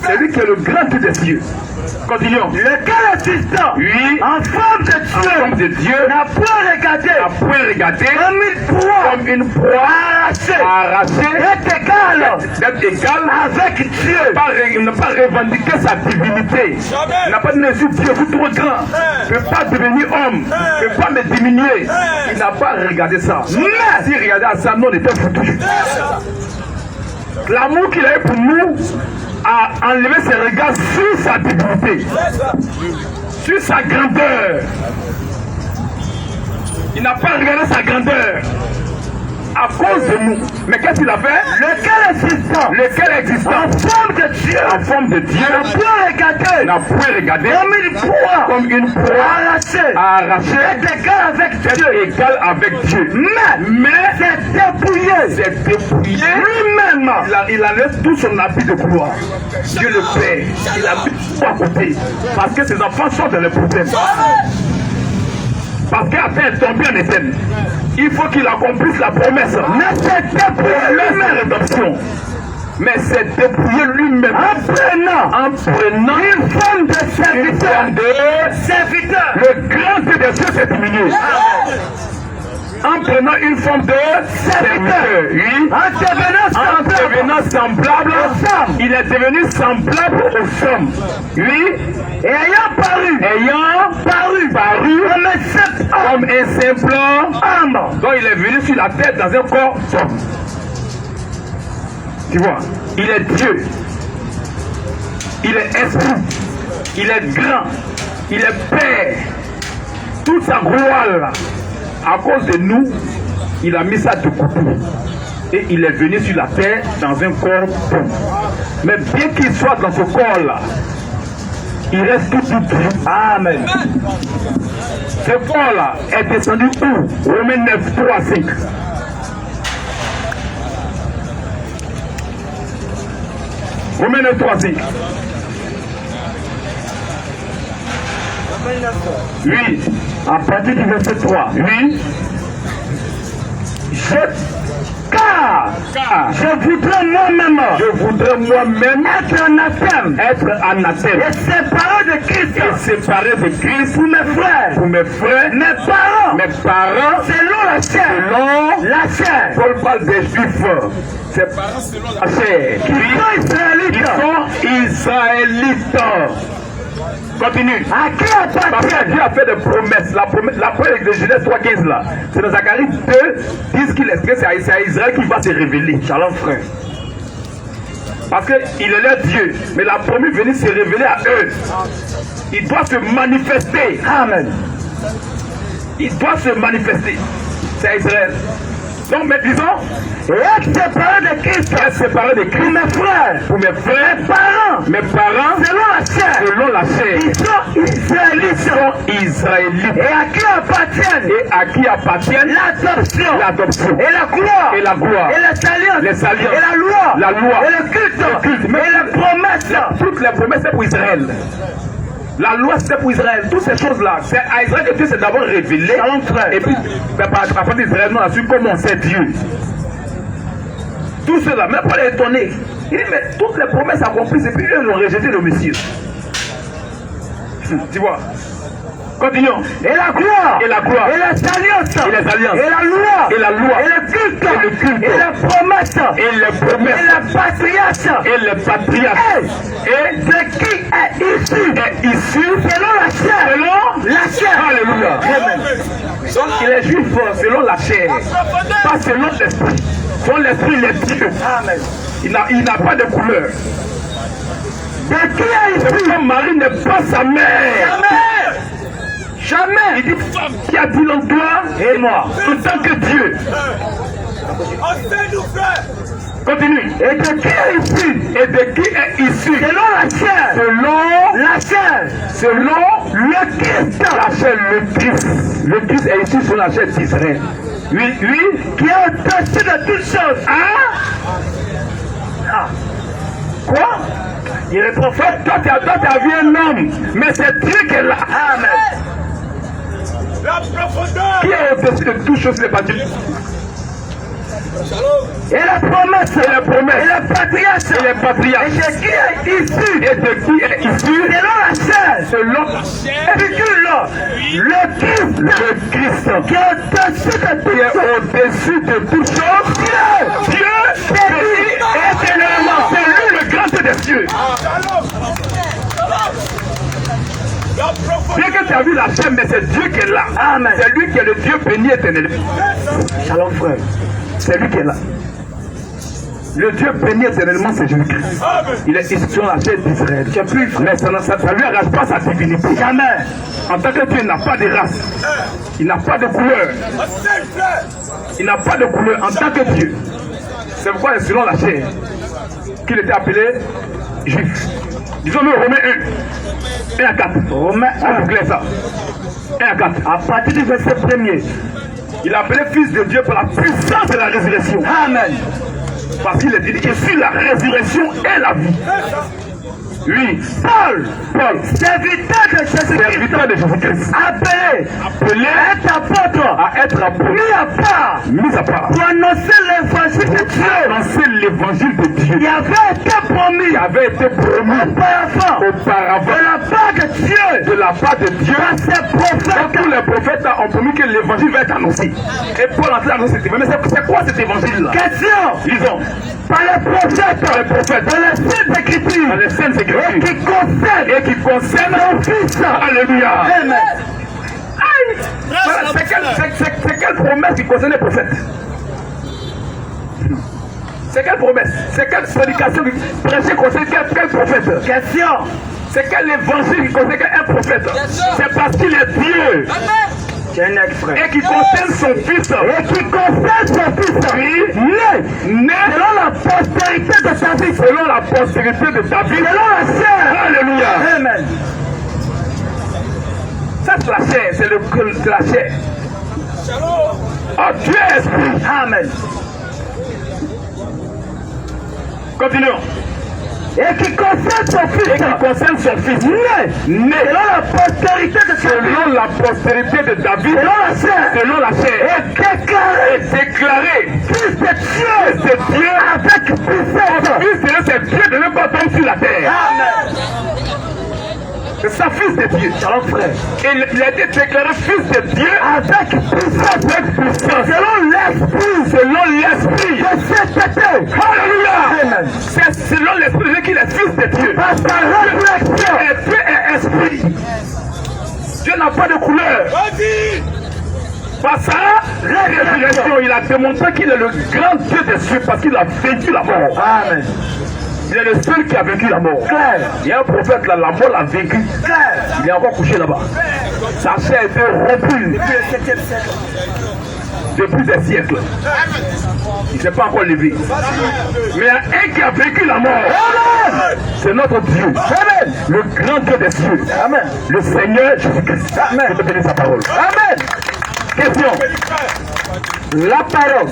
C'est lui qui est le grand Dieu des cieux. Continuons. Lequel existant Oui. en forme de Dieu n'a point regardé comme une proie arrachée est égal d'être égal avec Dieu. Il n'a pas revendiqué sa divinité. Il n'a pas dit Dieu, vous trop grand. Il ne peut pas devenir homme. Il ne peut pas me diminuer. Il n'a pas regardé ça. Mais s'il regardait ça, nous on était foutus. L'amour qu'il a eu pour nous a enlevé ses regards sur sa divinité, sur sa grandeur. Il n'a pas regardé sa grandeur à cause de nous. Mais qu'est-ce qu'il a fait? Lequel existant en forme de Dieu n'a point regardé comme une proie arrachée égal avec Dieu. Mais c'est dépouillé lui-même. Il enlève tout son habit de gloire. Dieu le Père, il a mis tout à côté parce que ses enfants sont dans les problèmes. Parce qu'après être tombé en Éden, il faut qu'il accomplisse la promesse. Mais c'est dépouillé lui-même l'adoption. Mais c'est dépouillé lui-même en prenant une forme de serviteur. Le grand Dieu des cieux s'est diminué. En prenant une forme de serviteur, oui. En devenant semblable il est devenu semblable aux hommes, oui. Et ayant paru comme un simple homme. Donc il est venu sur la terre dans un corps d'homme. Tu vois, il est Dieu, il est esprit, il est grand, il est Père. Toute sa gloire là, à cause de nous, il a mis ça de côté. Et il est venu sur la terre dans un corps d'homme. Mais bien qu'il soit dans ce corps-là, il reste tout Dieu. Amen. Ce corps-là est descendu où? Romains 9, 3, 5. Romains 9, 3, 5. Oui. À partir du verset 3. Oui. Car je voudrais moi-même être anathème. Et séparé de Christ. Pour mes frères. Mes parents. Selon la chair. Paul parle des Juifs. Ses parents selon la chair. Qui sont israélites. Continue. Parce que Dieu a fait des promesses. La promesse de Genèse 3,15 là, c'est dans Zacharie 2, disent qu'il est que c'est à Israël qui va se révéler. Shalom frère. Parce qu'il est leur Dieu, mais la promesse venue se révéler à eux. Il doit se manifester. Amen. Il doit se manifester. C'est à Israël. Donc, mais disons, être séparé de Christ. Pour mes frères. Mes parents. Selon la chair. Ils sont israélites. Et à qui appartiennent l'adoption. Et la gloire. Les alliances. Et la loi. Et le culte. Mais les promesses. Toutes les promesses c'est pour Israël. La loi c'était pour Israël, toutes ces choses-là, c'est à Israël que Dieu s'est d'abord révélé. Et puis, par rapport à Israël, nous on a su comment c'est Dieu. Tout cela, même pas les étonner. Il dit, mais toutes les promesses accomplies, et puis eux, ils ont rejeté le Messie. Tu vois. Continuons. Et la gloire. Et les alliances. Et la loi. Et le culte. Et les promesses. Et les patriarches. Et de qui est issu selon la chair. Alléluia. Amen. Donc Il est juif selon la chair, pas selon l'esprit. Selon l'esprit, il est Dieu. Amen. Il n'a pas de couleur. De qui a ici? Marie n'est pas sa mère. Jamais. Jamais. Il dit qui a dit l'en toi et moi, en tant que Dieu. Continue. Et de qui est issu? Et de qui est issu? Selon la chair. Selon la chair. Selon le Christ. La chair, le Christ. Le Christ est issu sur la chair d'Israël. Oui, oui. Qui est au-dessus de toutes choses. Hein? Ah. Quoi? Il est prophète. Toi, tu as vu un homme. Mais c'est Dieu qui est là. Amen. La profondeur. Qui est au-dessus de toutes choses, les bâtiments? Et la promesse, et la promesse, et le patriarche, et les patriarches, et de qui est issu, et de qui est issu, selon la chair, selon la chair, et le Christ, qui est au-dessus de toutes choses, Dieu, éternellement, c'est lui le grand Dieu des cieux. Bien que tu as vu la chair, mais c'est Dieu qui est là. Amen. C'est lui qui est le Dieu béni éternellement. Shalom frère. C'est lui qui est là. Le Dieu béni éternellement, c'est Jésus-Christ. Il est issu sur la chair d'Israël. Mais ça ne lui arrache pas sa divinité. Jamais. En tant que Dieu, il n'a pas de race. Il n'a pas de couleur. Il n'a pas de couleur en tant que Dieu. C'est pourquoi, selon la chair, qu'il était appelé juif. Disons-le Romains 1. 1 à 4. Romains 1. Vous clairez ça. 1 à 4. À partir du verset 1er. Il est appelé fils de Dieu par la puissance de la résurrection. Amen. Parce qu'il est dit, je suis la résurrection et la vie. Oui, Paul, serviteur de Jésus-Christ, appelé à être apôtre, mis à part, pour annoncer l'évangile de Dieu, qui avait été promis, auparavant, de la part de Dieu, par ses prophètes. Tous les prophètes ont promis que l'évangile va être annoncé. Et Paul a annoncé cet évangile. Mais c'est quoi cet évangile-là? Question. Lisons. Par les prophètes, dans les saintes écritures, et qui concerne au Fils. Alléluia. Amen. Voilà, c'est quelle promesse qui concerne les prophètes? C'est quelle promesse? C'est quelle prédication qui prêchait concerne quel prophète? Question. C'est quel évangile qui concerne un prophète? C'est parce qu'il est Dieu. Amen. Et qui concerne son fils. Oui. Né selon la postérité de David. Selon la postérité de David. Selon la chair. Alléluia. Amen. Ça c'est la chair. C'est la chair. Oh, Dieu est esprit. Amen. Continuons. Et qui concerne son fils. Né. Selon la postérité de David. Selon la chair. Et déclaré. Fils de Dieu. Avec puissance. Fils de Dieu, c'est Dieu de même pas tomber sur la terre. Amen. C'est ça, fils de Dieu. Shalom frère. Il a été déclaré fils de Dieu avec puissance. Selon l'esprit. Alléluia. Amen. C'est selon l'esprit qu'il est fils de Dieu. Par sa résurrection. Et Dieu est esprit. Dieu n'a pas de couleur. Par sa résurrection, il a démontré qu'il est le grand Dieu des cieux parce qu'il a vaincu la mort. Amen. Il est le seul qui a vaincu la mort. Il y a un prophète là, la mort l'a vaincu. Il est encore couché là-bas. Sa chair a été rompue depuis des siècles. Il ne s'est pas encore levé. Mais il y a un qui a vaincu la mort. C'est notre Dieu. Amen. Le grand Dieu des cieux. Amen. Le Seigneur Jésus-Christ. Amen. Je te bénis sa parole. Amen. Question. La parole.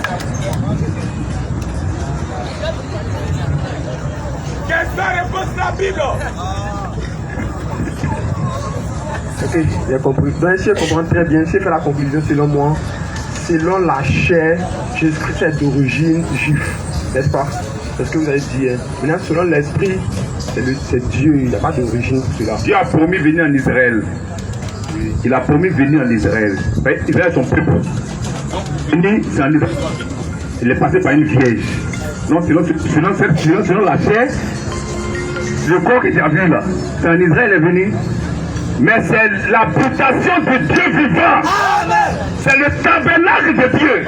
Qu'est-ce que répond la Bible? Ok, j'ai compris. Donc ici, je comprends très bien. Ici, fait la conclusion selon moi. Selon la chair, Jésus-Christ est d'origine juive. N'est-ce pas? C'est ce que vous avez dit. Hein. Maintenant, selon l'esprit, c'est Dieu. Il n'y a pas d'origine pour cela. Dieu a promis venir en Israël. Il a promis venir en Israël. Israël est son peuple. C'est en Israël. Il est passé par une vierge. Donc, selon la chair, le corps que tu as vu là, c'est en Israël est venu. Mais c'est l'habitation de Dieu vivant. C'est le tabernacle de Dieu.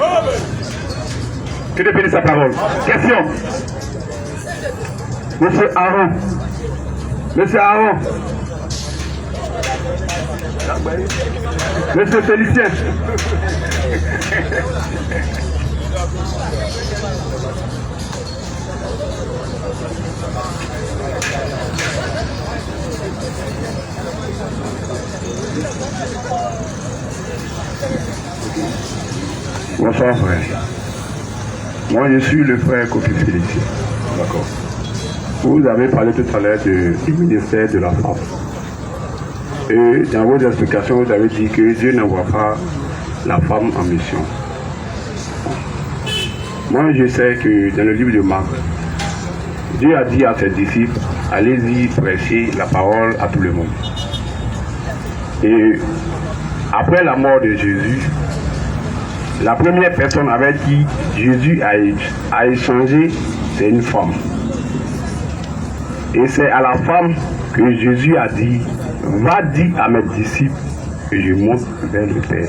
Que Dieu bénisse sa parole. Question. Monsieur Aaron. Monsieur Aaron. Monsieur Félicien. Bonsoir frère. Moi je suis le frère Kofi Félicien. D'accord. Vous avez parlé tout à l'heure du ministère de la femme. Et dans vos explications, vous avez dit que Dieu n'envoie pas la femme en mission. Moi je sais que dans le livre de Marc, Dieu a dit à ses disciples, allez-y prêcher la parole à tout le monde. Et après la mort de Jésus, la première personne avec qui Jésus a échangé, c'est une femme. Et c'est à la femme que Jésus a dit, va dire à mes disciples que je monte vers le Père.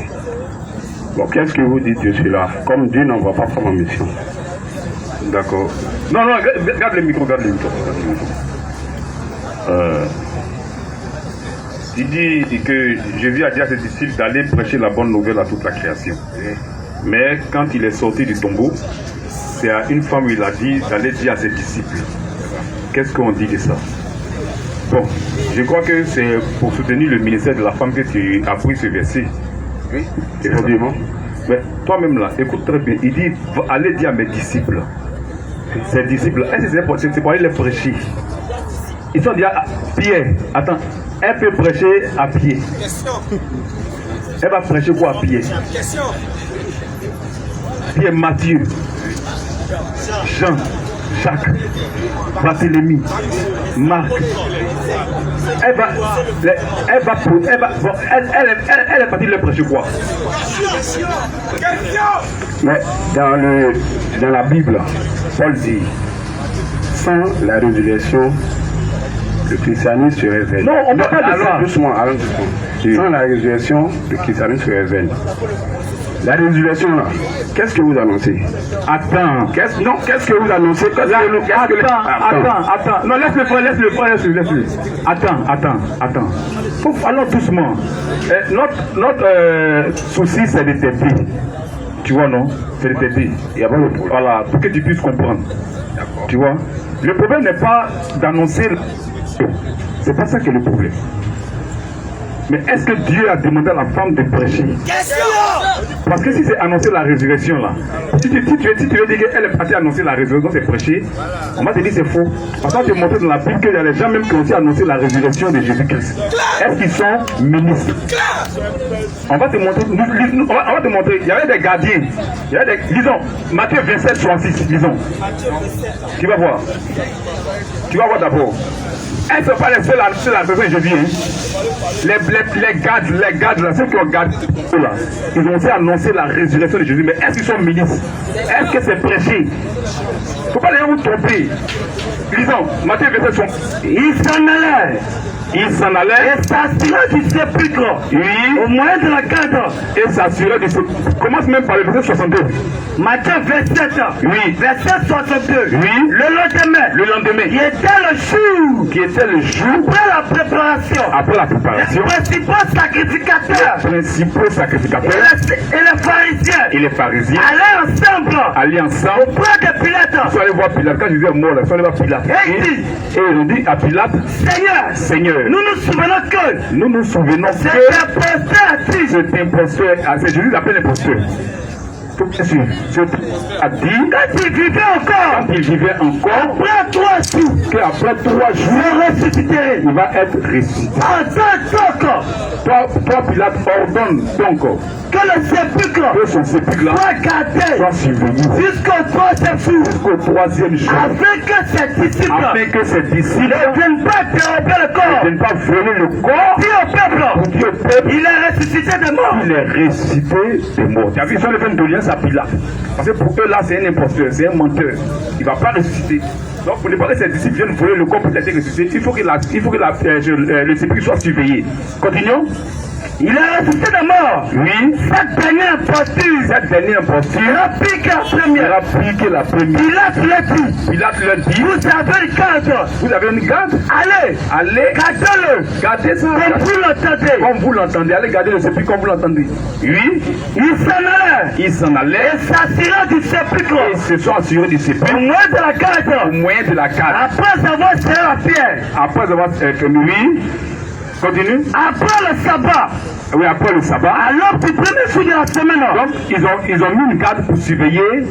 Bon, qu'est-ce que vous dites de cela? Comme Dieu n'envoie pas femme en mission. D'accord. Non, garde le micro, garde le micro. Il dit que Jésus a dit à ses disciples d'aller prêcher la bonne nouvelle à toute la création. Mais quand il est sorti du tombeau, c'est à une femme où il a dit d'aller dire à ses disciples. Qu'est-ce qu'on dit de ça? Bon, je crois que c'est pour soutenir le ministère de la femme que tu as pris ce verset. Oui, effectivement. Mais toi-même là, écoute très bien. Il dit allez dire à mes disciples. Ces disciples, c'est pour aller les prêcher. Ils sont dit à Pierre, attends, elle peut prêcher à pied. Elle va prêcher quoi à pied? Pierre, Matthieu, Jean, Jacques, Barthélemy, Marc. Elle est partie de prêcher quoi? Mais dans la Bible, Paul dit, sans la résurrection, le christianisme serait vain. Non, on ne parle pas de ça. Doucement. Sans la résurrection, le christianisme serait vain. La résurrection là, qu'est-ce que vous annoncez? Attends. Qu'est-ce que vous annoncez? Attends. Non, laisse-le faire. Attends. Allons doucement. Notre souci, c'est de t'aider. Tu vois, non? C'est de t'aider. Voilà, pour que tu puisses comprendre. Tu vois? Le problème n'est pas d'annoncer. C'est pas ça qui est le problème. Mais est-ce que Dieu a demandé à la femme de prêcher? Parce que si c'est annoncer la résurrection là, si tu veux dire qu'elle est partie annoncer la résurrection, c'est prêcher, on va te dire c'est faux. Parce qu'on va te montrer dans la Bible qu'il y a des gens même qui ont aussi annoncé la résurrection de Jésus-Christ. Est-ce qu'ils sont ministres? On va te montrer, il y avait des gardiens, disons, Matthieu 27, 66, disons. Tu vas voir d'abord. Elles ne sont pas les seules à annoncer la résurrection de Jésus. Les gardes, là, ceux qui ont gardé là, ils ont aussi annoncé la résurrection de Jésus. Mais est-ce qu'ils sont ministres? Est-ce que c'est prêché? Il ne faut pas les vous tromper. Lisons, Matthieu 27, 66. Il s'en allait et s'assurait du sépulcre. Oui. Au moyen de la garde. Et s'assurait du sépulcre. Commence même par le verset 62. Matthieu 27. Oui. Verset 62. Oui. Le lendemain. Qui était le jour. Après la préparation. Les principaux sacrificateurs. Et les pharisiens. Allaient ensemble. Auprès de Pilate. Ils sont allés voir Pilate. Quand je disais mort, ils sont allés voir Pilate. Et ils ont dit à Pilate, Seigneur. Nous nous souvenons que cet imposteur, c'est Jésus qui appelle l'imposteur. A dit quand il vivait encore, après 3 jours, qu'après 3 jours, il va être ressuscité. Toi, Pilate, ordonne donc que son sépulcre soit survenu jusqu'au 3e jour, afin que ses disciples ne viennent pas voler le corps pour dire au peuple, il est ressuscité. des morts. Il est ressuscité des morts. Tu as vu, ils sont les peines de lien à Pilate. Parce que pour eux là, c'est un imposteur, c'est un menteur. Il ne va pas ressusciter. Donc pour ne pas que ses disciples viennent voler le corps pour être ressuscité, il faut que le sépulcre soit surveillé. Continuons. Il est ressuscité de mort. Oui. Cette dernière imposture. Cette dernière imposture. Il a piqué la première. Il a piqué la première. Pilate l'a dit. Pilate l'a dit. Vous avez une garde. Vous avez une garde. Allez. Allez. Gardez-le. Gardez ça. Comme vous l'entendez. Comme vous l'entendez. Allez garder le sépulcre comme vous l'entendez. Oui. Il s'en allait. Il s'en allait. Et s'assura du sépulcre. Et se sont assurés du sépulcre. Au moyen de la garde. Au moyen de la garde. Après avoir serré la pierre. Après avoir oui. Continue. Après le sabbat. Oui, après le sabbat. Alors du premier jour de la semaine. Donc, ils ont mis une garde pour surveiller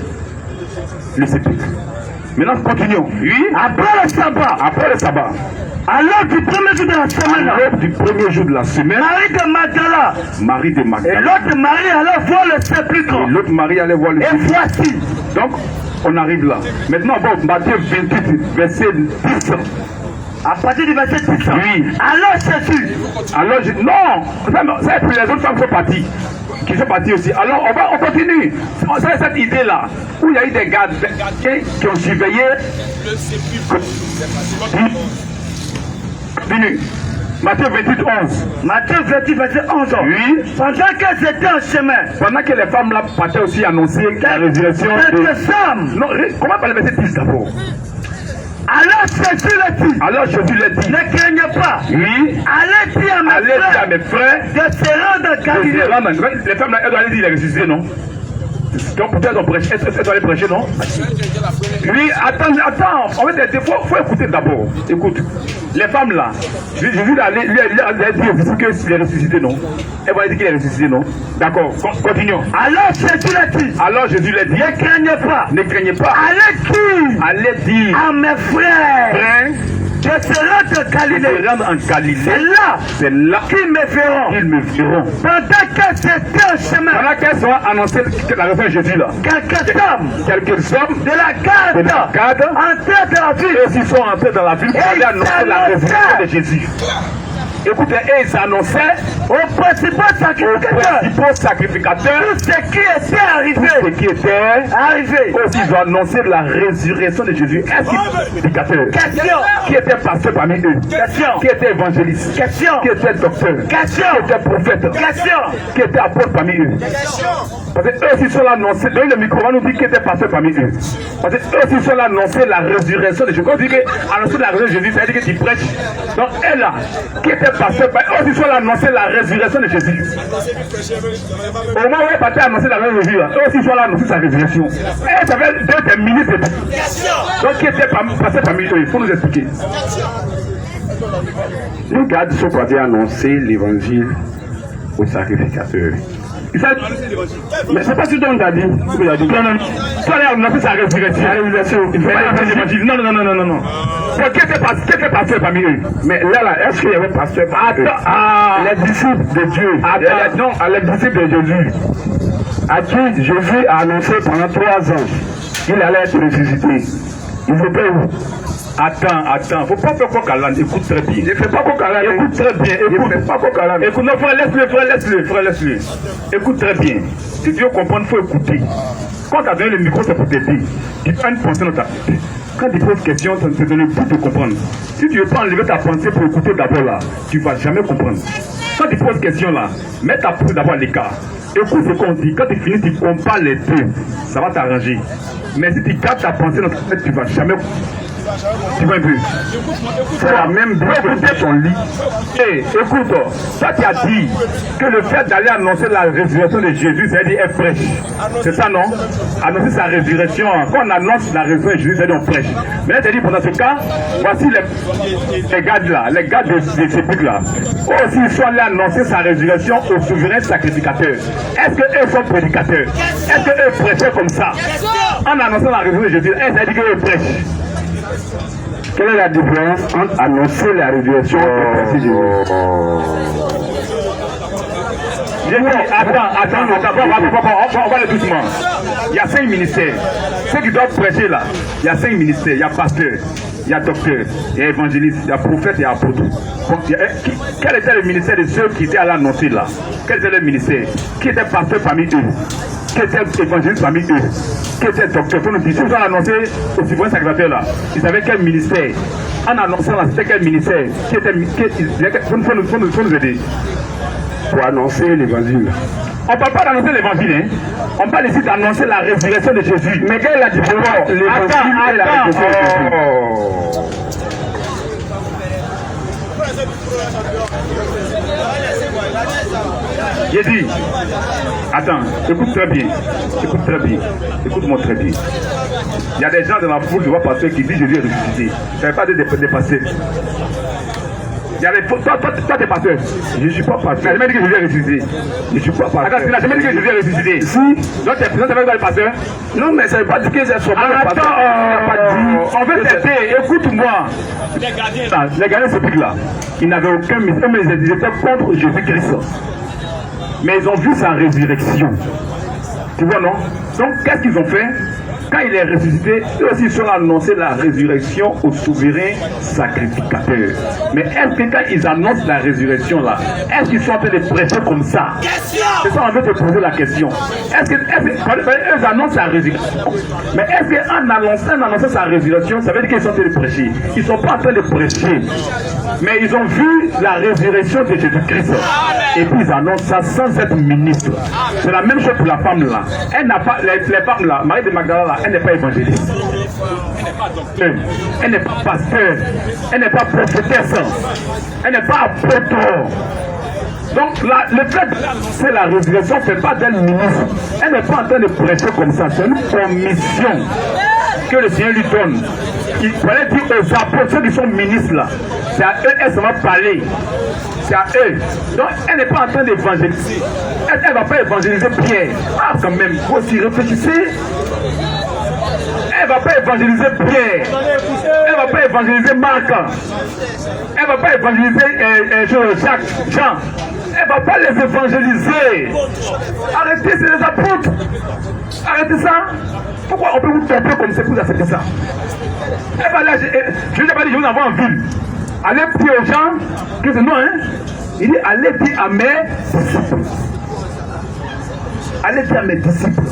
le sépulcre. Maintenant, continuons. Oui. Après le sabbat. Après le sabbat. Alors du premier jour de la semaine. Alors du premier jour de la semaine. Marie de Magdala. Marie de Magdala. Et l'autre Marie allait voir le sépulcre. Et l'autre Marie allait voir le sépulcre. Et voici. Donc, on arrive là. Maintenant, bon, Matthieu 28, verset 10. À partir du verset 10. Oui. Alors Jésus. Alors, non, ça, les autres femmes sont parties. Qui sont parties aussi. Alors, on continue. C'est cette idée-là, où il y a eu des gardiens qui ont surveillé le sépulcre. Continue. Matthieu 28, 11. Matthieu 28, verset 11. Oui. Pendant qu'elles étaient en chemin. Pendant que les femmes là partaient aussi annoncer la résurrection. Quelques femmes. Non, comment parler verset 10 d'abord? Alors Jésus l'a dit. Alors Jésus l'a dit. Ne craignez pas. Oui. Allez dire à mes frères de se rendre en Galilée. Les femmes là, elles doivent aller dire les ressuscités, non? Donc peut-être elles doivent aller prêcher, non? Oui, attends. En fait, il faut écouter d'abord. Écoute. Les femmes là, Jésus lui a dit qu'il est ressuscité, non? Elle va dire qu'il est ressuscité, non? D'accord, continuons. Alors Jésus l'a dit. Alors Jésus l'a dit. Ne craignez pas. Ne craignez pas. Allez dire à mes frères de se rendre en Galilée. C'est là qu'ils me verront. Pendant qu'elles étaient en chemin. Pendant qu'elles sont annoncées la résurrection de Jésus là. Quelques hommes de la garde entrés dans la ville. Eux aussi sont entrés dans la ville pour aller annoncer la résurrection de Jésus. Écoutez, et ils annonçaient aux principaux sacrificateurs tout ce qui était arrivé. Aussi, ils ont annoncé la résurrection de Jésus. Est-ce Question. Qui était pasteur parmi eux? Question. Qui était évangéliste? Question. Qui était docteur? Question. Qui était prophète? Question. Qui était apôtre parmi eux? Parce que eux aussi sont là annoncés. Dans le micro, on nous dit qui était pasteur parmi eux. Parce que eux aussi sont là annoncés la résurrection de Jésus. Quand on dit que annoncer la résurrection de Jésus, ça veut dire que tu prêches. Donc elle là, qui était pasteur, eux aussi sont là annoncer la résurrection de Jésus. Au moment où elle partait annoncer la résurrection de Jésus, eux aussi sont là annoncer sa résurrection. Et ça fait des ministres. Donc qui était pasteur parmi eux, il faut nous expliquer. Les gardes sont partis annoncer l'évangile aux sacrificateurs. Mais c'est pas ce dont on a dit. Non. Toi, là, on a fait sa résurrection. Il fait l'évangile. Non. Qui était pasteur parmi eux? Mais là, est-ce qu'il y avait pasteur parmi eux? Les disciples de Dieu. Non, les disciples de Jésus. À qui Jésus a annoncé pendant 3 ans qu'il allait être ressuscité. Ils étaient où? Attends, faut pas faire quoi qu'Allah, écoute très bien. Ne fais pas quoi qu'Allah, écoute très bien, écoute pas quoi qu'Allah. Écoute, non, frère, laisse-le. Écoute très bien. Si tu veux comprendre, il faut écouter. Quand tu as donné le micro, c'est pour t'aider. Tu as une pensée dans ta tête. Quand tu poses question, ça te donne pour te comprendre. Si tu ne veux pas enlever ta pensée pour écouter d'abord là, tu ne vas jamais comprendre. Quand tu poses question là, mets ta pensée d'abord à l'écart. Écoute ce qu'on dit. Quand tu finis, tu compares les deux. Ça va t'arranger. Mais si tu gardes ta pensée dans ta tête, tu ne vas jamais. Tu vois un peu. C'est la même Bible que ton lit. Écoute, toi tu as dit que le fait d'aller annoncer la résurrection de Jésus, c'est-à-dire être prêche. C'est ça, non? Annoncer sa résurrection. Quand on annonce la résurrection de Jésus, c'est-à-dire on prêche. Mais là, tu as dit, dans ce cas, voici les gardes là, les gardes des sépulcres là. Eux aussi, ils sont allés annoncer sa résurrection aux souverains sacrificateurs. Est-ce qu'eux sont prédicateurs? Est-ce qu'eux prêchaient comme ça? En annonçant la résurrection de Jésus, c'est-à-dire qu'eux prêchent. Quelle est la différence entre annoncer la résurrection et prêcher Jésus? Attends, on va aller doucement. Il y a 5 ministères. Ceux qui doivent prêcher là, il y a 5 ministères. Il y a pasteur, il y a docteur, il y a évangéliste, il y a prophète, il y a apôtre. Quel était le ministère de ceux qui étaient à l'annoncer là? Quel était le ministère? Qui était pasteur parmi eux? Qui était évangéliste parmi eux? Qui était docteur? Pour nous dire, si vous avez annoncé au souverain sacrificateur là, ils savaient quel ministère? En annonçant là, c'était quel ministère? Faut nous aider. Pour annoncer l'évangile. On ne parle pas d'annoncer l'évangile, hein? On parle ici d'annoncer la résurrection de Jésus. Mais quelle est la différence? L'évangile et la résurrection de Jésus. J'ai dit, attends, écoute très bien, écoute-moi très bien. Il y a des gens dans la foule, je vois pasteur qui dit Jésus est ressuscité. Ça ne veut pas dire des pasteurs. Toi, t'es pasteur. Je ne suis pas pasteur. Tu n'as jamais dit que Jésus est ressuscité. Je ne suis pas pasteur. Attends, tu n'as jamais dit que Jésus est ressuscité. Si. Donc, tu es présent avec le pasteur. Non, mais ça ne veut pas dire que c'est son pasteur. Attends, on veut t'aider. Écoute-moi. Les gardiens ce truc-là, ils n'avaient aucun mystère, mais ils étaient contre Jésus-Christ. Mais ils ont vu sa résurrection. Tu vois, non? Donc, qu'est-ce qu'ils ont fait? Quand il est ressuscité, eux aussi sont annoncé la résurrection au souverain sacrificateur. Mais est-ce que quand ils annoncent la résurrection là, est-ce qu'ils sont en train de prêcher comme ça? C'est ça, on veut te poser la question. Est-ce que eux annoncent la résurrection? Mais est-ce qu'en annonçant sa résurrection, ça veut dire qu'ils sont en train de prêcher? Ils ne sont pas en train de prêcher. Mais ils ont vu la résurrection de Jésus-Christ. Et puis ils annoncent ça sans être ministre. C'est la même chose pour la femme là. Elle n'a pas, les femmes là, Marie de Magdala là, elle n'est pas évangéliste. Elle n'est pas pasteur. Elle n'est pas prophétesse. Elle n'est pas apôtre. Donc le fait c'est la résurrection, ce n'est pas d'elle ministre. Elle n'est pas en train de prêcher comme ça. C'est une commission que le Seigneur lui donne. Il fallait dire aux apôtres, ceux qui sont ministres là, c'est à eux, elle se va parler. C'est à eux. Donc elle n'est pas en train d'évangéliser. Elle ne va pas évangéliser Pierre. Ah, quand même, vous aussi réfléchissez. Elle ne va pas évangéliser Pierre. Elle ne va pas évangéliser Marc. Elle ne va pas évangéliser Jacques, Jean. Elle ne va pas les évangéliser. Arrêtez, c'est les apôtres. Arrêtez ça. Pourquoi on peut vous tromper comme c'est pour accepter ça? Elle va aller, je ne vais pas dire, je vous envoie en ville. Allez dire aux gens que c'est non, hein? Il dit, allez dire à mes disciples. Allez dire à mes disciples.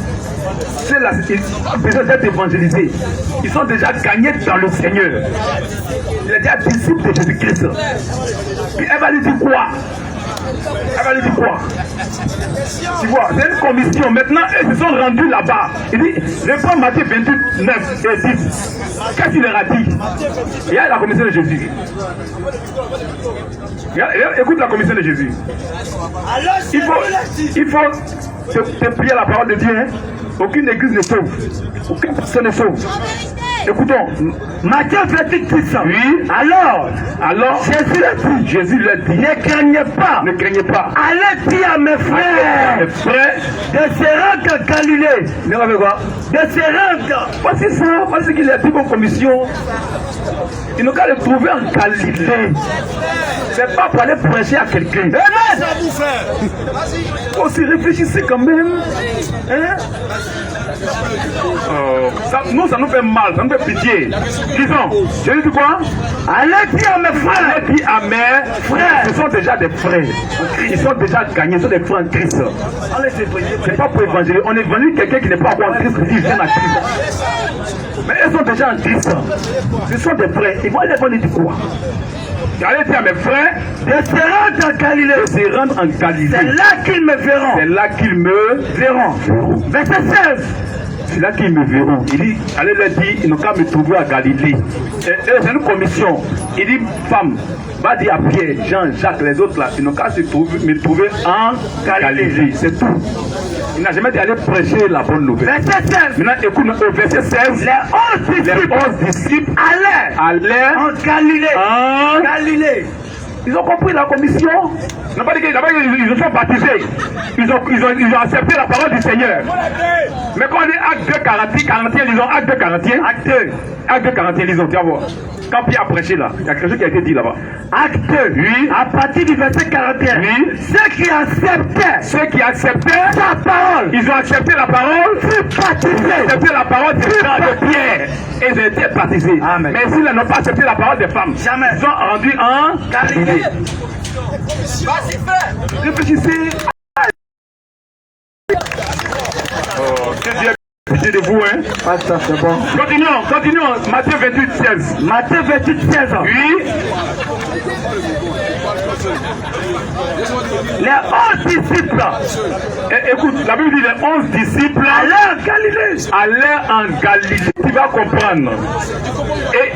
C'est là, ils ont besoin d'être évangélisés. Ils sont déjà gagnés dans le Seigneur. Il est déjà disciple de Jésus-Christ. Puis elle va lui dire quoi? Elle va lui dire quoi? Tu vois, c'est une commission. Maintenant, ils se sont rendus là-bas. Il dit, reprends Matthieu 28, 9 et 10. Qu'est-ce qu'il leur a dit? Il y a la commission de Jésus. Écoute la commission de Jésus. Il faut te prier la parole de Dieu. Hein? Aucune église ne sauve. Aucune personne ne sauve. Écoutons, Matthieu 28, 10. Oui. Alors, Jésus leur dit, ne craignez pas. Ne craignez pas. Allez dire à mes frères, de se rendre en Galilée. Ne savez quoi? De se rendre. Voici ça, voici qu'il a dit vos commissions. Il n'a qu'à le trouver en Galilée. C'est pas pour aller prêcher à quelqu'un. Aussi réfléchissez quand même. Hein? Nous, ça nous fait mal, ça nous fait pitié. Disons, Jésus dit quoi? Allez dire à mes frères. Allez dire à mes frères. Ce sont déjà des frères. Ils sont déjà gagnés, ils sont des frères en Christ. C'est pas pour évangéliser. On évangélise quelqu'un qui n'est pas encore en Christ, qui vient à Christ. Mais ils sont déjà en Christ. Ce sont des frères. Ils vont aller dire quoi? Allez dire à mes frères de se rendre en Galilée. De se rendre en Galilée. C'est là qu'ils me verront. C'est là qu'ils me verront. Verset 16. C'est là qu'ils me verront. Il dit, allez leur dire, ils n'ont qu'à me trouver à Galilée. C'est une commission. Il dit, femme, va dire à Pierre, Jean, Jacques, les autres là, ils n'ont qu'à me trouver en Galilée. C'est tout. Il n'a jamais dit aller prêcher la bonne nouvelle. Verset 16. Maintenant, écoute, au verset 16. Les 11 disciples allaient en Galilée. Ils ont compris la commission. Ils n'ont pas dit qu'ils se sont baptisés. Ils ont accepté la parole du Seigneur. Mais quand on dit acte 2, 41, lisons acte 2, 41. Acte 2, 41, lisons, tu vas voir. Quand Pierre a prêché là, il y a quelque chose qui a été dit là-bas. Acte 2, oui. À partir du verset 41. Oui. Ceux qui acceptaient sa parole. Ils ont accepté la parole. Ils ont accepté la parole de Pierre. Et ils ont été baptisés. Amen. Mais s'ils n'ont pas accepté la parole des femmes, jamais. Ils sont rendus en Galilée. Réfléchissez. Que Dieu de vous, hein? Ah, ça c'est bon. Continuons. Matthieu 28, 16. Matthieu 28, 16. Oui. Les 11 disciples. Écoute, la Bible dit les 11 disciples allaient en Galilée. Tu vas comprendre. Et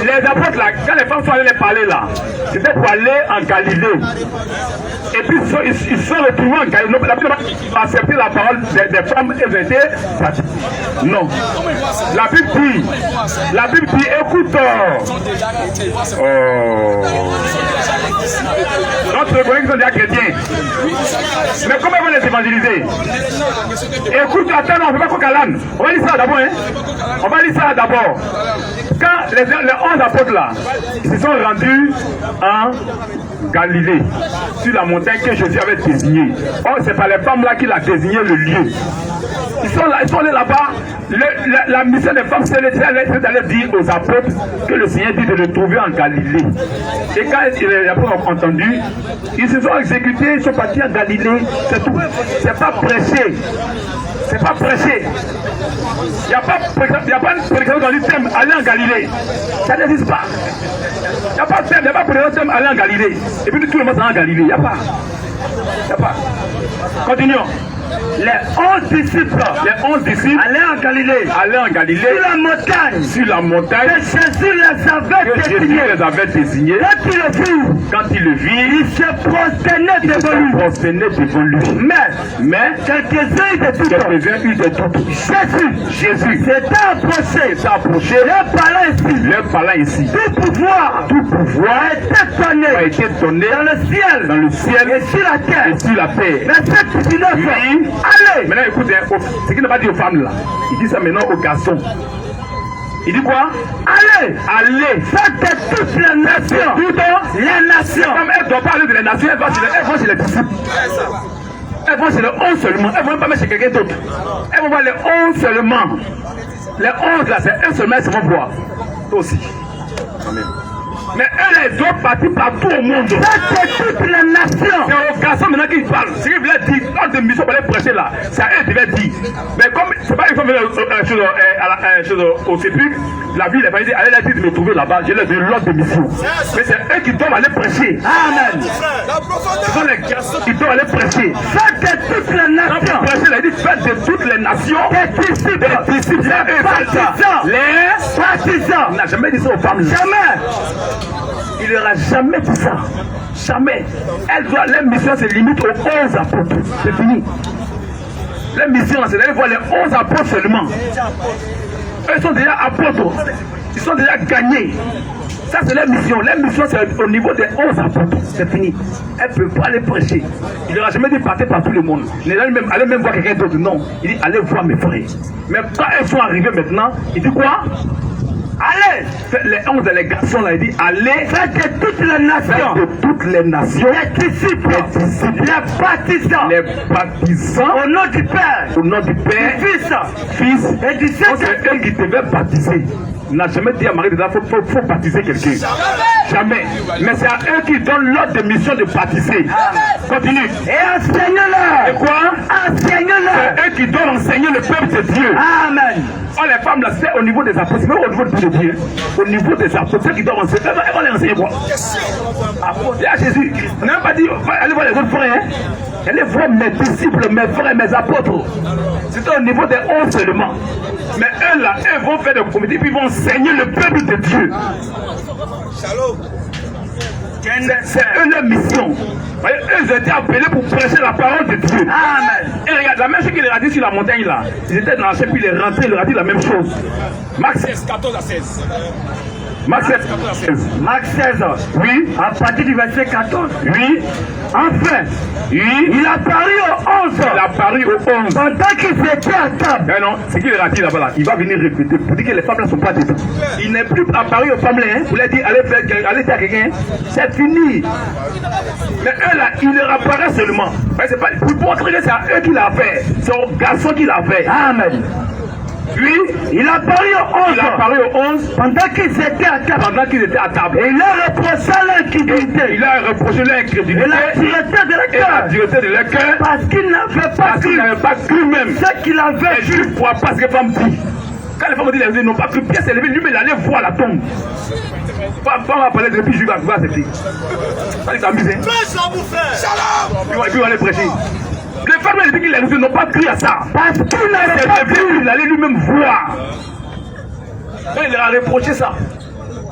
les apôtres là, quand les femmes sont allées les parler là, c'était pour aller en Galilée. Et puis ils sont retrouvés en Galilée. La Bible a accepté la parole des femmes et elles étaient baptisées. Non. La Bible dit, écoute. Notre collègue sont des chrétiens. Mais comment ils vont les évangéliser? Écoute, attends, on ne fait pas qu'on calane. On va lire ça d'abord, hein. On va lire ça d'abord. Quand les 11 apôtres là, ils se sont rendus en Galilée, sur la montagne que Jésus avait désignée. Or, c'est pas les femmes là qu'il a désigné le lieu. Ils sont allés là-bas. La mission des femmes, c'est d'aller dire aux apôtres que le Seigneur dit de le trouver en Galilée. Et quand les apôtres ont entendu, ils se sont exécutés, ils sont partis en Galilée. C'est tout. C'est pas prêché. C'est pas prêché. Il n'y a pas une prédication dans le thème aller en Galilée. Ça n'existe pas. Il n'y a pas de thème, il n'y a pas de prédication aller en Galilée. Et puis tout le monde est en Galilée. Il n'y a pas. Il n'y a pas. Continuons. Les 11 disciples allaient en Galilée. Sur la montagne. Que Jésus les avait désignés. Quand il le vit, il se prosternait devant lui. Mais quelques-uns eurent des doutes. Jésus s'est approché. Leur parlant ici. Tout pouvoir a été donné dans le ciel et sur la terre. Verset 19. Allez! Maintenant écoutez, ce qu'il n'a pas dit aux femmes là, il dit ça maintenant aux garçons. Il dit quoi? Allez! Faites toutes les nations! Comme elles ne doivent pas aller de les nations, elles vont chez les disciples. Elles vont chez les 11 seulement. Elles ne vont pas mettre chez quelqu'un d'autre. Elles vont voir les 11 seulement. Les 11 là, c'est un seulement, elles se vont voir. Toi aussi. Amen. Mais elles doivent partir partout au monde. C'est toutes les nations. C'est aux garçons maintenant qu'ils parlent. Ce qu'ils voulaient dire, l'ordre de mission pour les prêcher là, c'est à eux qu'ils devaient dire. Mais comme c'est pas qu'ils sont venus au sépulcre, la ville est venue, allez leur dire de me trouver là-bas, je leur donne l'ordre de mission. Mais c'est eux qui doivent aller prêcher. Amen. Ce sont les garçons qui doivent aller prêcher. Faites de toutes les nations. Quand prêcher, il a dit faites de toutes les nations. Des disciples. Les partisans. Il n'a jamais dit ça aux femmes. Jamais. Il n'aura jamais dit ça. Jamais. Leur mission se limite aux 11 apôtres. C'est fini. Leur mission, c'est d'aller voir les 11 apôtres seulement. Eux, ils sont déjà apôtres. Ils sont déjà gagnés. Ça, c'est leur mission. Leur mission, c'est au niveau des 11 apôtres. C'est fini. Elles ne peuvent pas aller prêcher. Il n'aura jamais dit partir par tout le monde. Allez même voir quelqu'un d'autre. Non. Il dit allez voir mes frères. Mais quand elles sont arrivées maintenant, il dit quoi? Allez, les 11 et les garçons là, il dit allez, faites de toutes les nations. Les disciples, les baptisants, au nom du Père, du Fils et du Saint-Esprit. C'est eux qui devaient baptiser. Il n'a jamais dit à Marie de il faut baptiser quelqu'un. Jamais. Mais c'est à eux qui donnent l'ordre de mission de baptiser. Continue. Et enseigne-leur. Et quoi? Enseigne-leur. C'est eux qui doivent enseigner le peuple de Dieu. Amen. Oh, les femmes là, c'est au niveau des apôtres, mais au niveau de Dieu. Au niveau des apôtres, ceux qui doivent enseigner. Elles vont les enseigner quoi? Et à Jésus, on n'a même pas dit, allez voir les autres frères. Hein? Allez voir mes disciples, mes frères, mes apôtres. C'était au niveau des 11 seulement. Mais eux là, eux vont faire des comités, puis ils vont enseigner le peuple de Dieu. C'est eux leur mission. Eux, ils ont été appelés pour prêcher la parole de Dieu. Amen. Et regarde, la même chose qu'il a dit sur la montagne là. Ils étaient dans la chair, puis il est rentré, il leur a dit la même chose. Marc 16, 14 à 16. Marc 16. Marc 16. Oui. À partir du verset 14. Oui. Enfin, Oui. il a paru au 11. Il a paru au 11. Pendant qu'ils étaient à table. Non, ce qu'il a dit là-bas, là, il va venir répéter pour dire que les femmes là ne sont pas dedans. Il n'est plus apparu aux femmes là, hein, pour leur dire allez faire quelqu'un, c'est fini. Mais eux là, il leur apparaît seulement. C'est pas, pour montrer que c'est à eux qu'il a fait, c'est au garçon qu'il a fait. Amen. Lui, Il a paru au 11. il a apparu au 11 Pendant qu'ils étaient à table. pendant qu'ils étaient à table. Et il leur reprocha l'incrédulité. Il a reproché l'incrédulité Et la dureté de leur et la cœur. dureté de leur cœur Parce qu'ils n'avaient pas parce qu'ils cru n'avaient pas cru même. ce qu'il avait Et vu. je ne crois pas ce que les femmes disent. Quand les femmes disent qu'ils n'ont pas cru, Pierre s'est levé, lui, mais il allait voir la tombe. Femme va parler depuis juge, va accepter. Allez t'amuser. Et puis on va aller prêcher. Les femmes qui disent qu'ils n'ont pas cru à ça. Parce qu'il Il n'avait s'est pas levé, cru. il allait lui-même voir. Et il leur a reproché ça.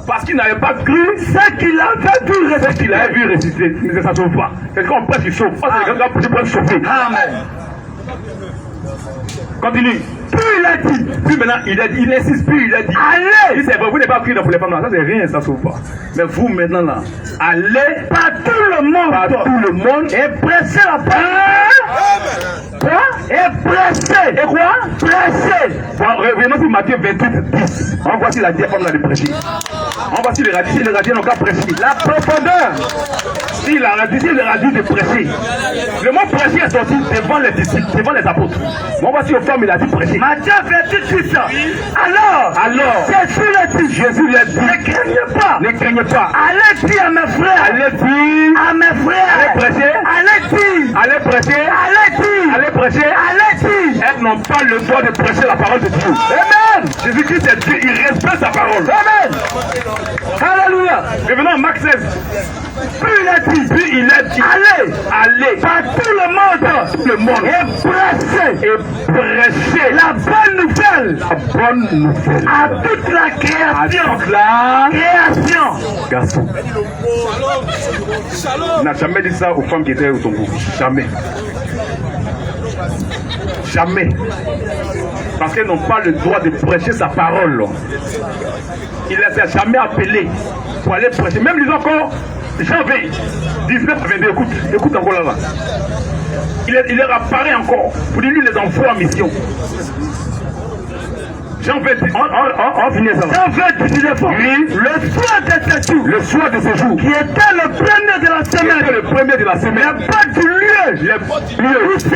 Parce qu'il n'avait pas cru Ce qu'il avait vu ce qu'il avait vu ressusciter. Mais ça ne sauve pas. C'est quand on prêche, il sauve. Parce que les gars peuvent sauver. Amen. Continue. Puis il a dit, Puis maintenant, il insiste, puis il a dit. allez Il c'est vrai, vous n'avez pas pris pour les femmes là, ça c'est rien, ça sauve pas. Mais vous maintenant là, allez par tout le monde. par tout le monde Et pressez la parole. Quoi? Et pressez. et quoi? Pressez. Revenons sur Matthieu 28, 10. On voit si la diable femme là de prêcher. On voit si les radiés n'ont qu'à prêcher. La profondeur. Si la radie de prêcher. Le mot prêcher est sorti devant les disciples, devant les apôtres. Mais on voit si aux femmes il a dit prêcher. Matthieu 28, 6. Alors, Jésus lui a dit, ne craignez pas. Ne craignez pas. Allez dire à mes frères. Allez dire. À mes frères. Allez prêcher. Allez dire. Allez prêcher. Allez dire. Allez prêcher. Allez dire. Elles n'ont pas le droit de prêcher la parole de Dieu. Amen. Jésus-Christ est Dieu, il respecte sa parole. Amen. Alléluia. Revenons à Marc 16. Puis il a dit, allez par tout le monde, et prêchez la bonne nouvelle à toute la création. Garçon. Il n'a jamais dit ça aux femmes qui étaient au tombeau. Jamais. Jamais. Parce qu'elles n'ont pas le droit de prêcher sa parole. Il ne les a jamais appelées pour aller prêcher. Même disons encore, Jean 20, 19 à 22, écoute encore là-bas. Il leur apparaît encore pour lui les envoie en mission. Jean 20, on finit ça. Jean 20, Oui, le soir de ce jour, qui était le premier de la semaine, c'était le premier de la semaine. les portes du lieu où se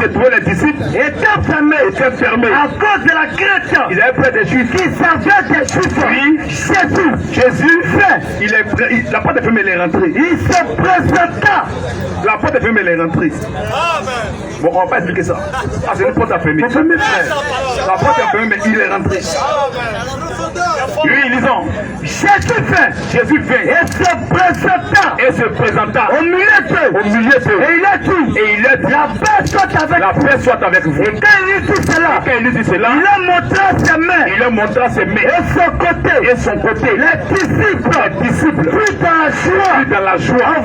trouvaient les disciples étaient fermées à cause de la crainte. Ils avaient peur des Juifs. Qui savaient des Juifs. Oui. Jésus fait. La porte est fermée, elle est rentrée. Il se présenta. La porte est fermée, elle est rentrée. Bon, on va pas expliquer ça. Ah, c'est une porte à fermer. La porte est fermée, mais il est rentré. Oui, lisons. Jésus vint. Et se présenta. Au milieu d'eux. Et il a dit. La paix soit avec vous. Et quand il dit cela, il a montré ses mains. Et son côté. Les disciples. Plus dans la joie. En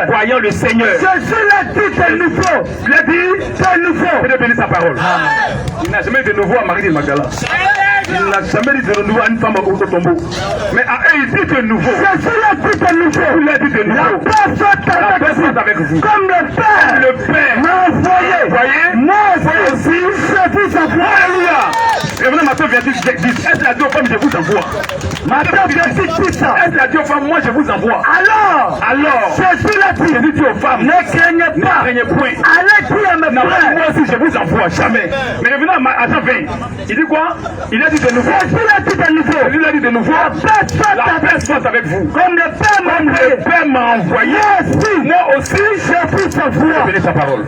voyant le Seigneur. Jésus l'a dit de nouveau. Il a dit, De nouveau. il a béni sa parole. Il n'a jamais dit de nouveau à Marie de Magdala. Il n'a jamais dit de nouveau à une femme au tombeau. Mais à eux, il dit de nouveau. Jésus l'a dit de nouveau. Il a dit de nouveau. La paix soit avec vous. Comme le Père m'a envoyé. Voyez? Moi aussi, je vous envoie. Alléluia. Revenons Matthieu 28, 10. Est-ce la dit aux femmes, je vous envoie? Matthieu 28, 10. Est-ce la dit aux femmes, moi je vous envoie? Alors, Jésus l'a dit. Jésus dit aux femmes, Ne craignez ne pas. craignez point. Allez dire à mes Non, frères. moi aussi je vous envoie, jamais. Mais revenons à Jean 20. Il dit quoi? Il a dit de nouveau. Jésus l'a dit de nouveau. Jésus l'a dit de nouveau. La paix soit avec vous. Comme le Père m'a Comme envoyé. le Père m'a envoyé. Moi aussi, Je vous envoie. bénis sa parole.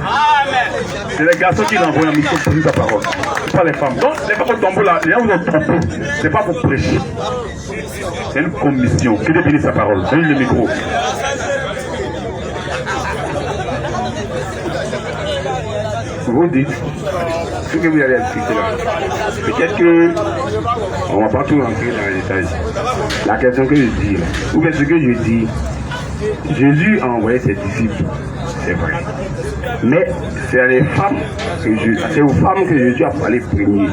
C'est les garçons qui l'envoient en mission pour bénir sa parole. C'est pas les femmes. Donc, les femmes au tombeau là, les gens vous ont trompé. C'est pas pour prêcher. C'est une commission. Que Dieu bénisse sa parole. Donnez le micro. Vous dites ce que vous avez expliqué là. Peut-être que on ne va pas tout rentrer dans les détails. La question que je dis, ou bien ce que je dis, Jésus a envoyé ses disciples, c'est vrai. Mais c'est aux femmes que Jésus a parlé premier.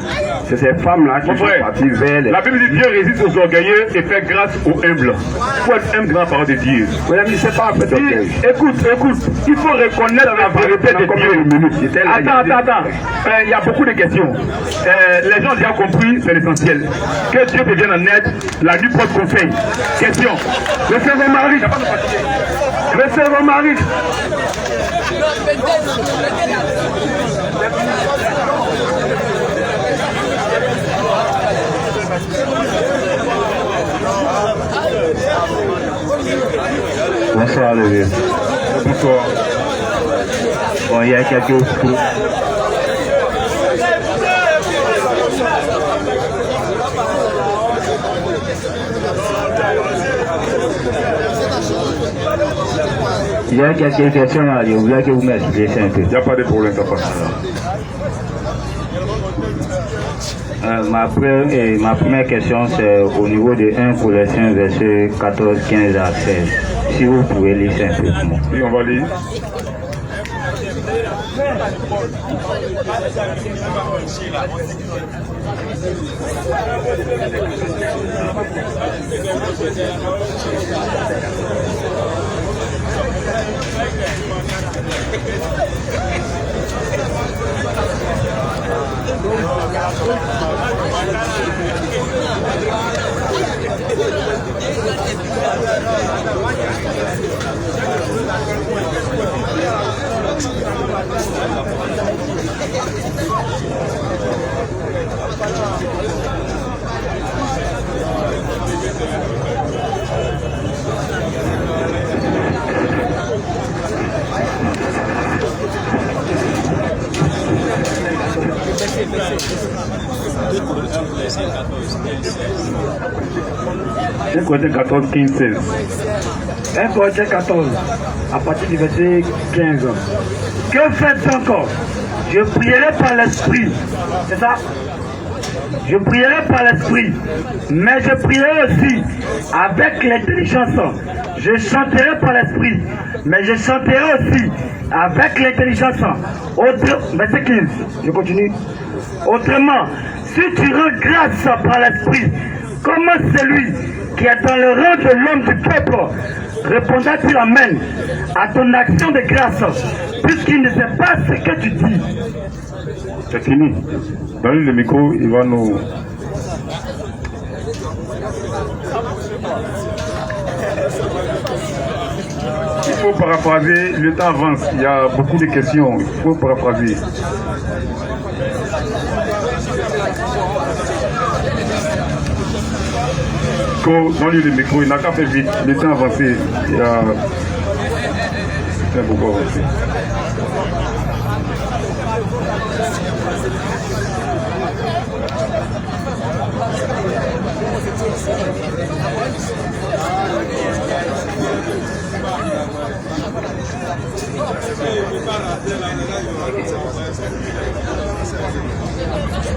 c'est ces femmes-là qui Mon sont frère, parties vers les... la Bible dit Dieu résiste aux orgueilleux et fait grâce aux humbles. Il faut être humble dans la parole de Dieu. Madame, je ne sais pas, peut-être. Écoute, il faut reconnaître la vérité de Dieu. Attends. Il y a beaucoup de questions. Les gens ont déjà compris, c'est l'essentiel. Que Dieu te vienne en aide, la nuit porte conseil. Question. Laissez vos maris. Laissez vos maris. Bonsoir le vieux. Bonsoir. Bon, il y a quelques... Il y a quelques questions là, je voulais que vous m'expliquiez un peu. Il n'y a pas de problème, papa. Ma première question, c'est au niveau de 1 Colossiens, verset 14, 15 à 16. Si vous pouvez lire ça un peu pour moi. Oui, on va lire. Un Corinthiens 14, 15, 16. 1 Corinthiens 14, à partir du verset 15. Que faites encore? Je prierai par l'esprit. C'est ça? Je prierai par l'esprit, mais je prierai aussi avec l'intelligence. Je chanterai par l'esprit, mais je chanterai aussi avec l'intelligence. Verset 15, je continue. Autrement, si tu rends grâce par l'esprit, comment celui qui est dans le rang de l'homme du peuple répondra-t-il amen à ton action de grâce, puisqu'il ne sait pas ce que tu dis? C'est fini. Donne le micro, il va nous... Il faut paraphraser, le temps avance, il y a beaucoup de questions, il faut paraphraser. Donne-lui le micro, il n'a qu'à faire vite, le temps avancé, il y a... C'est beaucoup avancé.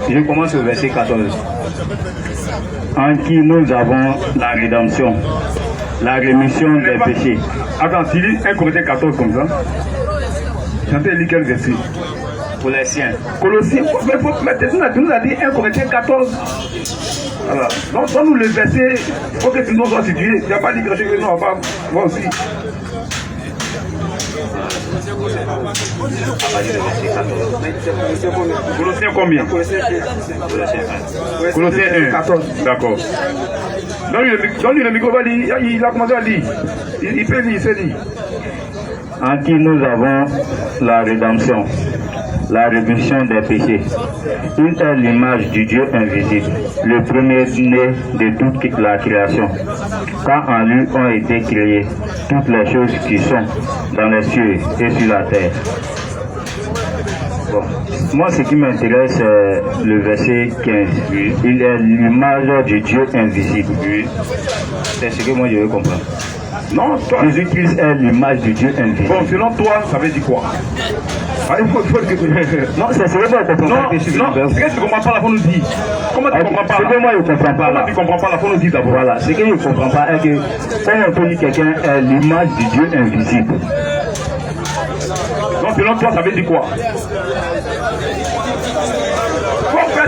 Je commence au verset 14. En qui nous avons la rédemption, la rémission des péchés. Attends, tu lis 1 Corinthiens 14 comme ça. Chantez, lis quel verset? Colossiens. Colossiens, tu nous as dit 1 Corinthiens 14. Voilà. Donc, donne-nous le verset, il faut que tu nous sois situé. Tu n'as pas dit quelque chose que nous, on va pas. Moi aussi. Colossiens combien? Colossiens 1. 14. D'accord. Donne-lui le micro, il a commencé à lire. Il peut lire, il sait lire. En qui nous avons la rédemption, la rémission des péchés. Il est l'image du Dieu invisible, le premier-né de toute la création. Car en lui ont été créées toutes les choses qui sont dans les cieux et sur la terre. Bon. Moi, ce qui m'intéresse, c'est le verset 15. Oui. Il est l'image du Dieu invisible. Oui. C'est ce que moi je veux comprendre. Non, toi. Jésus-Christ est l'image du Dieu invisible. Bon, selon toi, ça veut dire quoi? Non, c'est ce que moi je comprends pas. Non, qu'est-ce que tu ne comprends pas, la faut nous dire. Comment tu ne comprends pas? Ce que moi je ne comprends pas. Comment tu ne comprends pas, la faut nous dire d'abord. Voilà, ce que je ne comprends pas est que quand on peut dire quelqu'un est l'image du Dieu invisible. Donc selon toi, ça veut dire quoi?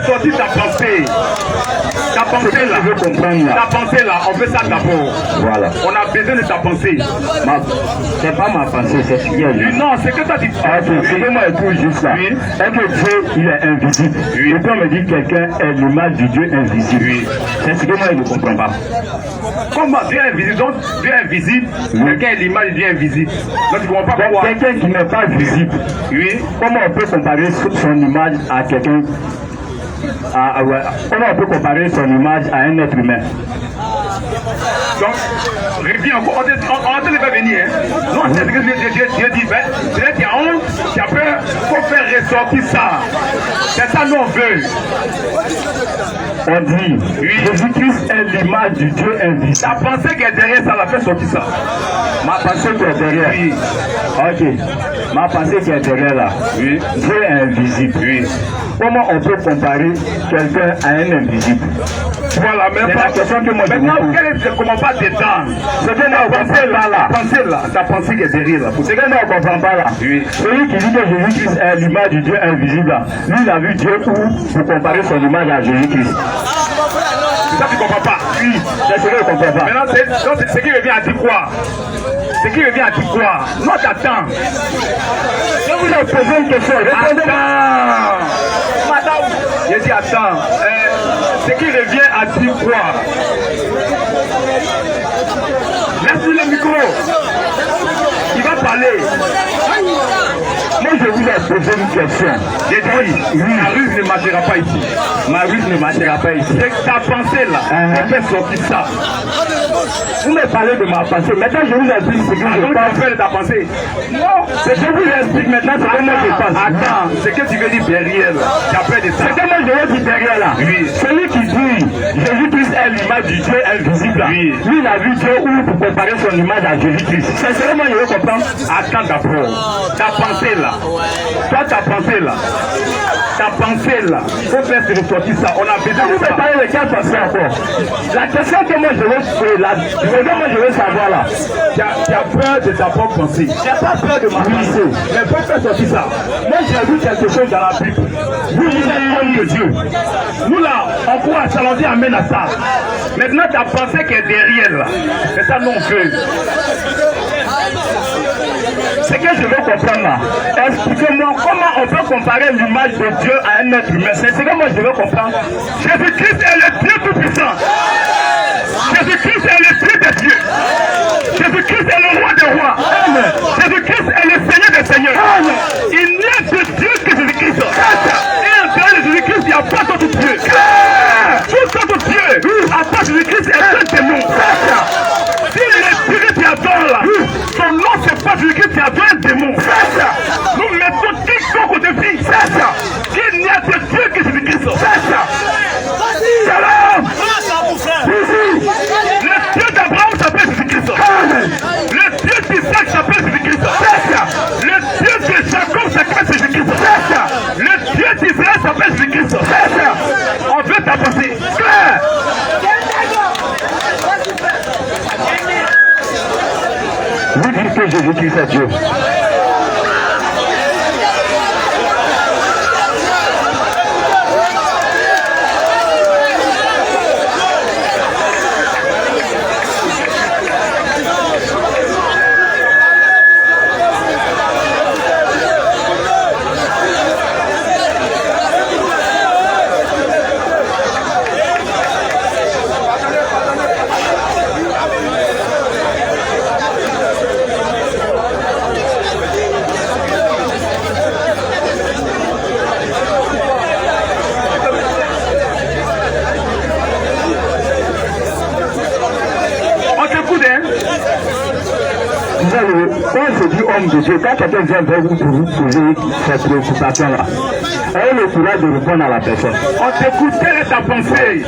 fais sortir ta pensée. Ta pensée là, ta pensée là, on fait ça d'abord. Voilà. On a besoin de ta pensée. C'est pas ma pensée, c'est ce qu'il y a. Non, c'est que toi tu penses. C'est que moi je trouve juste là. Oui. Est-ce que Dieu, il est invisible? Oui. Et puis on me dit que quelqu'un est l'image du Dieu invisible. Oui. C'est ce que moi je ne comprends pas. Comment Dieu est invisible? Donc Dieu est invisible, quelqu'un est l'image du Dieu invisible. Donc tu ne comprends pas pourquoi. Quelqu'un qui n'est pas visible. Oui. Comment on peut comparer son image à quelqu'un? Comment on peut comparer son image à un être humain? Donc, reviens encore. On ne va pas venir. Non, c'est ce que Dieu dit. Peut-être qu'il y a honte, il y a peur, il faut faire ressortir ça. C'est ça nous on veut. On dit, oui. Jésus-Christ est l'image du Dieu invisible. Ta pensée qui est derrière ça, la fait sortir ça. Ma pensée qui est derrière. Oui. Ok. Ma pensée qui est derrière là. Oui. Dieu est invisible. Oui. Comment on peut comparer quelqu'un à un invisible? Voilà, même c'est la question que moi je maintenant, comment pas t'étendre? C'est que moi, ta pensée qui est derrière là. C'est que moi, on ne comprend pas là. Oui. Celui qui dit que Jésus-Christ est l'image du Dieu invisible là, lui, il a vu Dieu où pour comparer son image à Jésus-Christ. C'est ça que tu ne comprends pas? Oui, c'est ce que je ne comprends pas. Maintenant, c'est qui revient à dire quoi? C'est qui revient à dire quoi? Non, t'attends. Je vous ai posé une question. Attends. Madame, j'ai dit attends. C'est qui revient à dire quoi? Laisse-lui le micro. Il va parler. Moi, je vous ai posé une question. J'ai dit, oui, ma ruse ne marchera pas ici. Ma ruse ne marchera pas ici. C'est ta pensée là. On fait sortir ça. Vous me parlez de ma pensée. Maintenant, je vous explique ce que je pense. Faire de ta pensée. Non, c'est je vous explique maintenant ce que moi je pense. Attends, c'est que tu veux dire derrière là. Tu as peur de ça. C'est que moi je veux dire derrière là. Oui. Celui qui dit Jésus-Christ est l'image du Dieu invisible là. Oui. Lui, il a vu Dieu où pour comparer son image à Jésus-Christ. C'est ce que moi je veux comprendre. Attends d'abord. Ta pensée là. Toi, ta pensée là. Ta pensée là. Il faut faire se ressortir ça. On a besoin de ça. Vous me parlez de quelle pensée encore? La question que moi je veux savoir là. Tu as peur de ta propre pensée. Tu n'as pas peur de ma pensée. Mais il faut faire sortir ça. Moi j'ai vu quelque chose dans la Bible. Vous êtes l'homme de Dieu. Nous là, on croit à ça, on dit amène à ça. Maintenant ta pensée qui est derrière là. C'est ça non veut. Ce que je veux comprendre là, expliquez-moi comment on peut comparer l'image de Dieu à un être humain. C'est ce que moi je veux comprendre. Jésus-Christ est le Dieu tout-puissant. Jésus-Christ est l'Esprit de Dieu. Jésus-Christ est le roi des rois. Jésus-Christ est le Seigneur des seigneurs. Il n'y a de Dieu que Jésus-Christ. Et en dehors de Jésus-Christ, il n'y a pas d'autre Dieu. Tout autre Dieu, à part Jésus-Christ, est un démon. Si l'Esprit qui adore là, son nom c'est pas Jésus-Christ qui adore un démon. Nous mettons quiconque au défi. Qu'il n'y a de Dieu que Jésus-Christ. Shalom. Le Dieu d'Abraham s'appelle Jésus-Christ. Le Dieu d'Isaac s'appelle Jésus-Christ. Le Dieu de Jacob s'appelle Jésus-Christ. Le Dieu d'Israël s'appelle Jésus-Christ. On veut t'apporter. Claire. Vous dites que Jésus-Christ est Dieu. Quand on se dit homme de Dieu, quand quelqu'un vient vers vous pour vous poser cette préoccupation-là, ayez le courage de répondre à la personne. On t'écoute, quelle est ta pensée?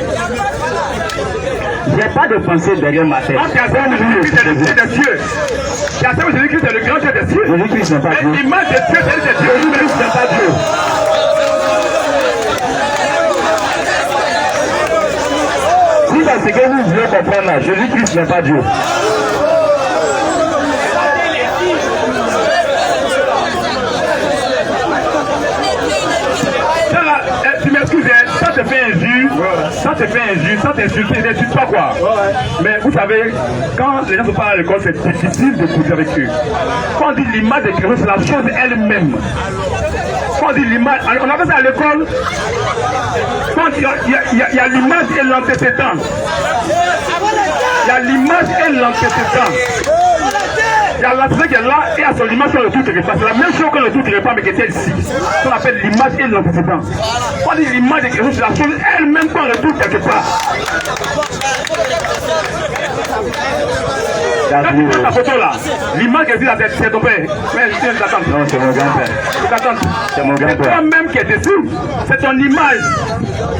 Il n'y a pas de pensée derrière ma tête. Tu as dit Jésus-Christ est le Dieu des cieux. Tu as dit Jésus-Christ est le grand Dieu des cieux. Jésus-Christ n'est pas Dieu. L'image de Dieu, c'est Dieu. Jésus-Christ n'est pas Dieu. Si c'est ce que vous voulez comprendre là, Jésus-Christ n'est pas Dieu. Tu m'excuses, toi ils sont insultés, ils n'insultent pas quoi. Mais vous savez, quand les gens ne sont pas à l'école, c'est difficile de causer avec eux. Quand on dit l'image de Christ, c'est la chose elle-même. Quand on dit l'image, on appelle ça à l'école, quand il y a l'image et l'antécédent. Il y a l'image et l'antécédent. Il y a l'antécédent qui est là et à son image sur le tout repas. C'est la même chose que le tout repas, mais qui était ici. On appelle l'image et l'antécédent. Quand on dit l'image de Christ, c'est la chose elle-même qu'on retrouve quelque part. Quand tu prends ta photo là, l'image qui est là, c'est ton père. Mais c'est ta tante. Non, c'est mon grand-père. C'est ta tante. C'est mon grand-père. C'est toi-même qui es dessus. C'est ton image.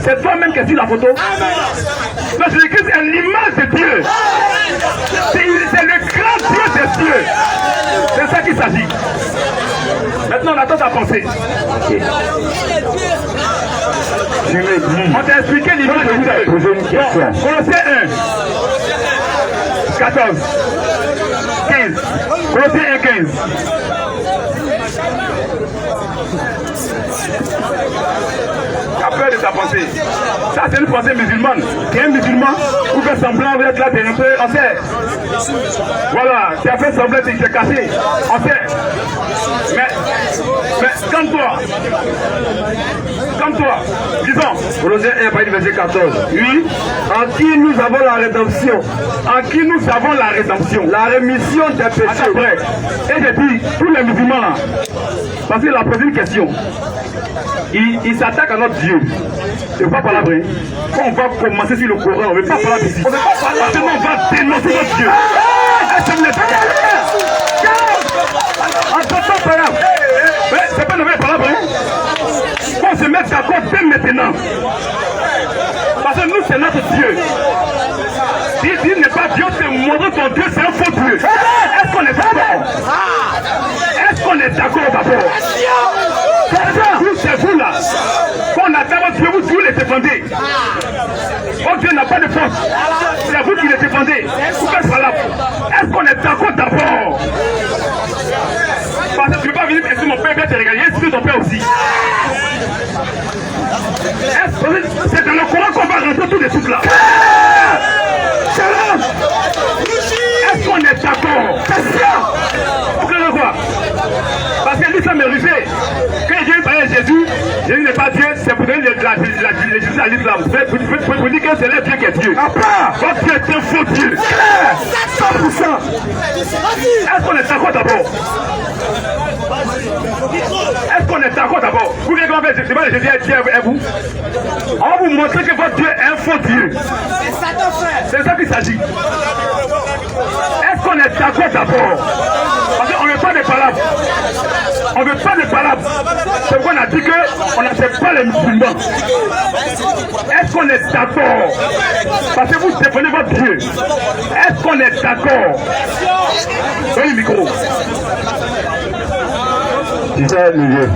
C'est toi-même qui es sur la photo. Donc Jésus-Christ est l'image de Dieu. C'est le grand Dieu des cieux. C'est ça qu'il s'agit. Maintenant, on attend ta pensée. Okay. Je me dis, on t'a expliqué l'image de Dieu. Poser une question. Colossiens 1, 14, 15. Colossiens 1, 15. La peur de ta pensée. Ça, c'est une pensée musulmane. Tu es un musulman, ou fait semblant d'être là, t'es un peu, on sait. Voilà, tu as fait semblant, tu t'es caché. On sait. Mais calme-toi. Calme-toi. Disons. Colossiens 1, verset 14. Oui. En qui nous avons la rédemption. En qui nous avons la rédemption. La rémission des péchés. Après. Et j'ai dit, tous les musulmans là, parce qu'il a posé une question. Il s'attaque à notre Dieu. Il ne faut pas parler. Quand on va commencer sur le Coran, on ne veut pas parler d'ici. On ne veut pas parler. Maintenant, on va dénoncer notre Dieu. Est-ce que vous n'êtes pas d'accord? C'est pas une nouvelle parole. Qu'on se mette d'accord dès maintenant. Parce que nous, c'est notre Dieu. Si Dieu n'est pas Dieu, c'est montrer ton Dieu, c'est un faux Dieu. Est-ce qu'on est d'accord? Est-ce qu'on est d'accord d'abord? C'est vous là. Quand on attend votre Dieu, vous les défendez. Votre Dieu n'a pas de force. C'est vous qui les défendez. Est-ce qu'on est d'accord d'abord? Parce que tu ne peux pas venir et mon père vient te regarder. Est-ce que ton père aussi? C'est dans le Coran qu'on va rentrer tous les trucs là. Est-ce qu'on est d'accord? Vous comprenez quoi? Parce que l'islam est rusé. Quand Dieu parlait à Jésus, Jésus n'est pas Dieu, c'est pour donner Jésus à l'islam. Vous dire que c'est le Dieu qui est Dieu. Votre Dieu est un faux Dieu. 100%. Est-ce qu'on est d'accord d'abord? Est-ce qu'on est d'accord d'abord? Vous voulez qu'on fasse Jésus est Dieu et vous? On va vous montrer que votre Dieu est un faux Dieu. C'est ça qu'il s'agit. Est-ce qu'on est d'accord d'abord? Parce qu'on ne veut pas de palabres. On ne veut pas de palabres. C'est pourquoi on a dit qu'on n'accepte pas les musulmans. Est-ce qu'on est d'accord? Parce que vous défendez votre Dieu. Est-ce qu'on est d'accord? Donnez le micro. Tu sais, Olivier,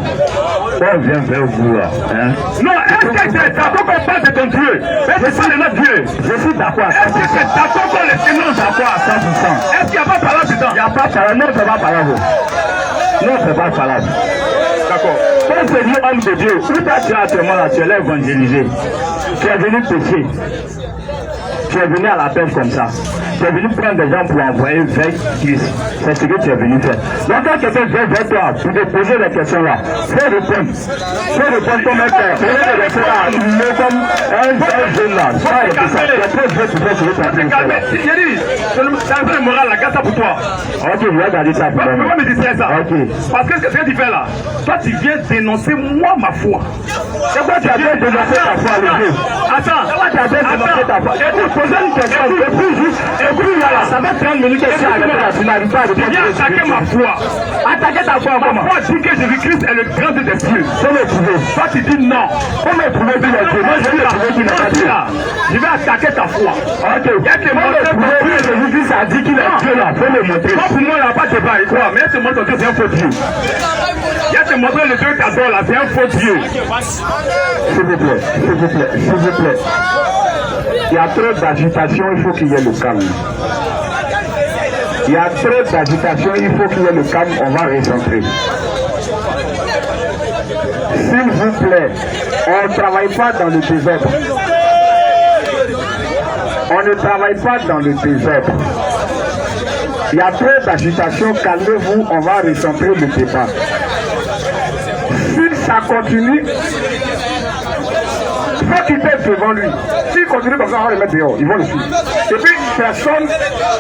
on vient vers vous là. Hein? Non, est-ce que c'est d'accord qu'on parle de ton Dieu? Est-ce que c'est notre Dieu? Je suis d'accord à 100%. Est-ce que c'est d'accord qu'on les dénonce? D'accord à 100%. Est-ce qu'il n'y a pas de parole dedans? Il n'y a pas de parole. Non, c'est pas parole. Non, c'est pas parole. D'accord. Quand c'est dit homme de Dieu, où tu as actuellement là, tu es là évangélisé. Tu es venu pécher. Tu es venu à la pêche comme ça. Tu es venu prendre des gens pour envoyer vers Christ. C'est ce que tu es venu faire. Donc quand quelqu'un vient vers toi pour te poser des questions là, faut répondre. Faut répondre comme un père. Faut répondre là, mais comme un jeune là. Ça, c'est ça. Tu es très vieux pour faire ce que tu es en train de faire. J'ai dit, c'est un peu moral, la garde ça pour toi. Ok, je vais garder ça pour moi. moi. Pourquoi me distraire ça? Ok. Parce que ce que tu fais là, toi tu viens dénoncer moi ma foi. C'est quoi tu as bien dénoncé ta foi, le Dieu? Attends. C'est quoi tu as bien dénoncé ta foi? Poser une question, et puis juste, et puis voilà, ça fait 30 minutes que tu as arrêté la finale. Tu viens attaquer ma foi. Attaquer ta foi comment? Moi je dis que Jésus-Christ est le grand Dieu des cieux. Comment prouver? Toi tu dis non. Comment prouver qu'il est Dieu? Moi je dis la prouver qu'il n'est pas Dieu. Je vais attaquer ta foi. Ok. Comment prouver que Jésus-Christ a dit qu'il est Dieu là? Faut le montrer. Moi pour moi il n'y a pas de débat, il croit. Mais il te montre que c'est un faux Dieu. Il a te montré le Dieu que tu adores là, c'est un faux Dieu. S'il vous plaît, s'il vous plaît, s'il vous plaît. Il y a trop d'agitation, il faut qu'il y ait le calme. Il y a trop d'agitation, il faut qu'il y ait le calme, on va recentrer. S'il vous plaît, on ne travaille pas dans le désordre. On ne travaille pas dans le désordre. Il y a trop d'agitation, calmez-vous, on va recentrer le débat. Si ça continue, il faut quitter devant lui. S'il continue comme ça, on va le mettre dehors, ils vont le suivre. Et puis, personne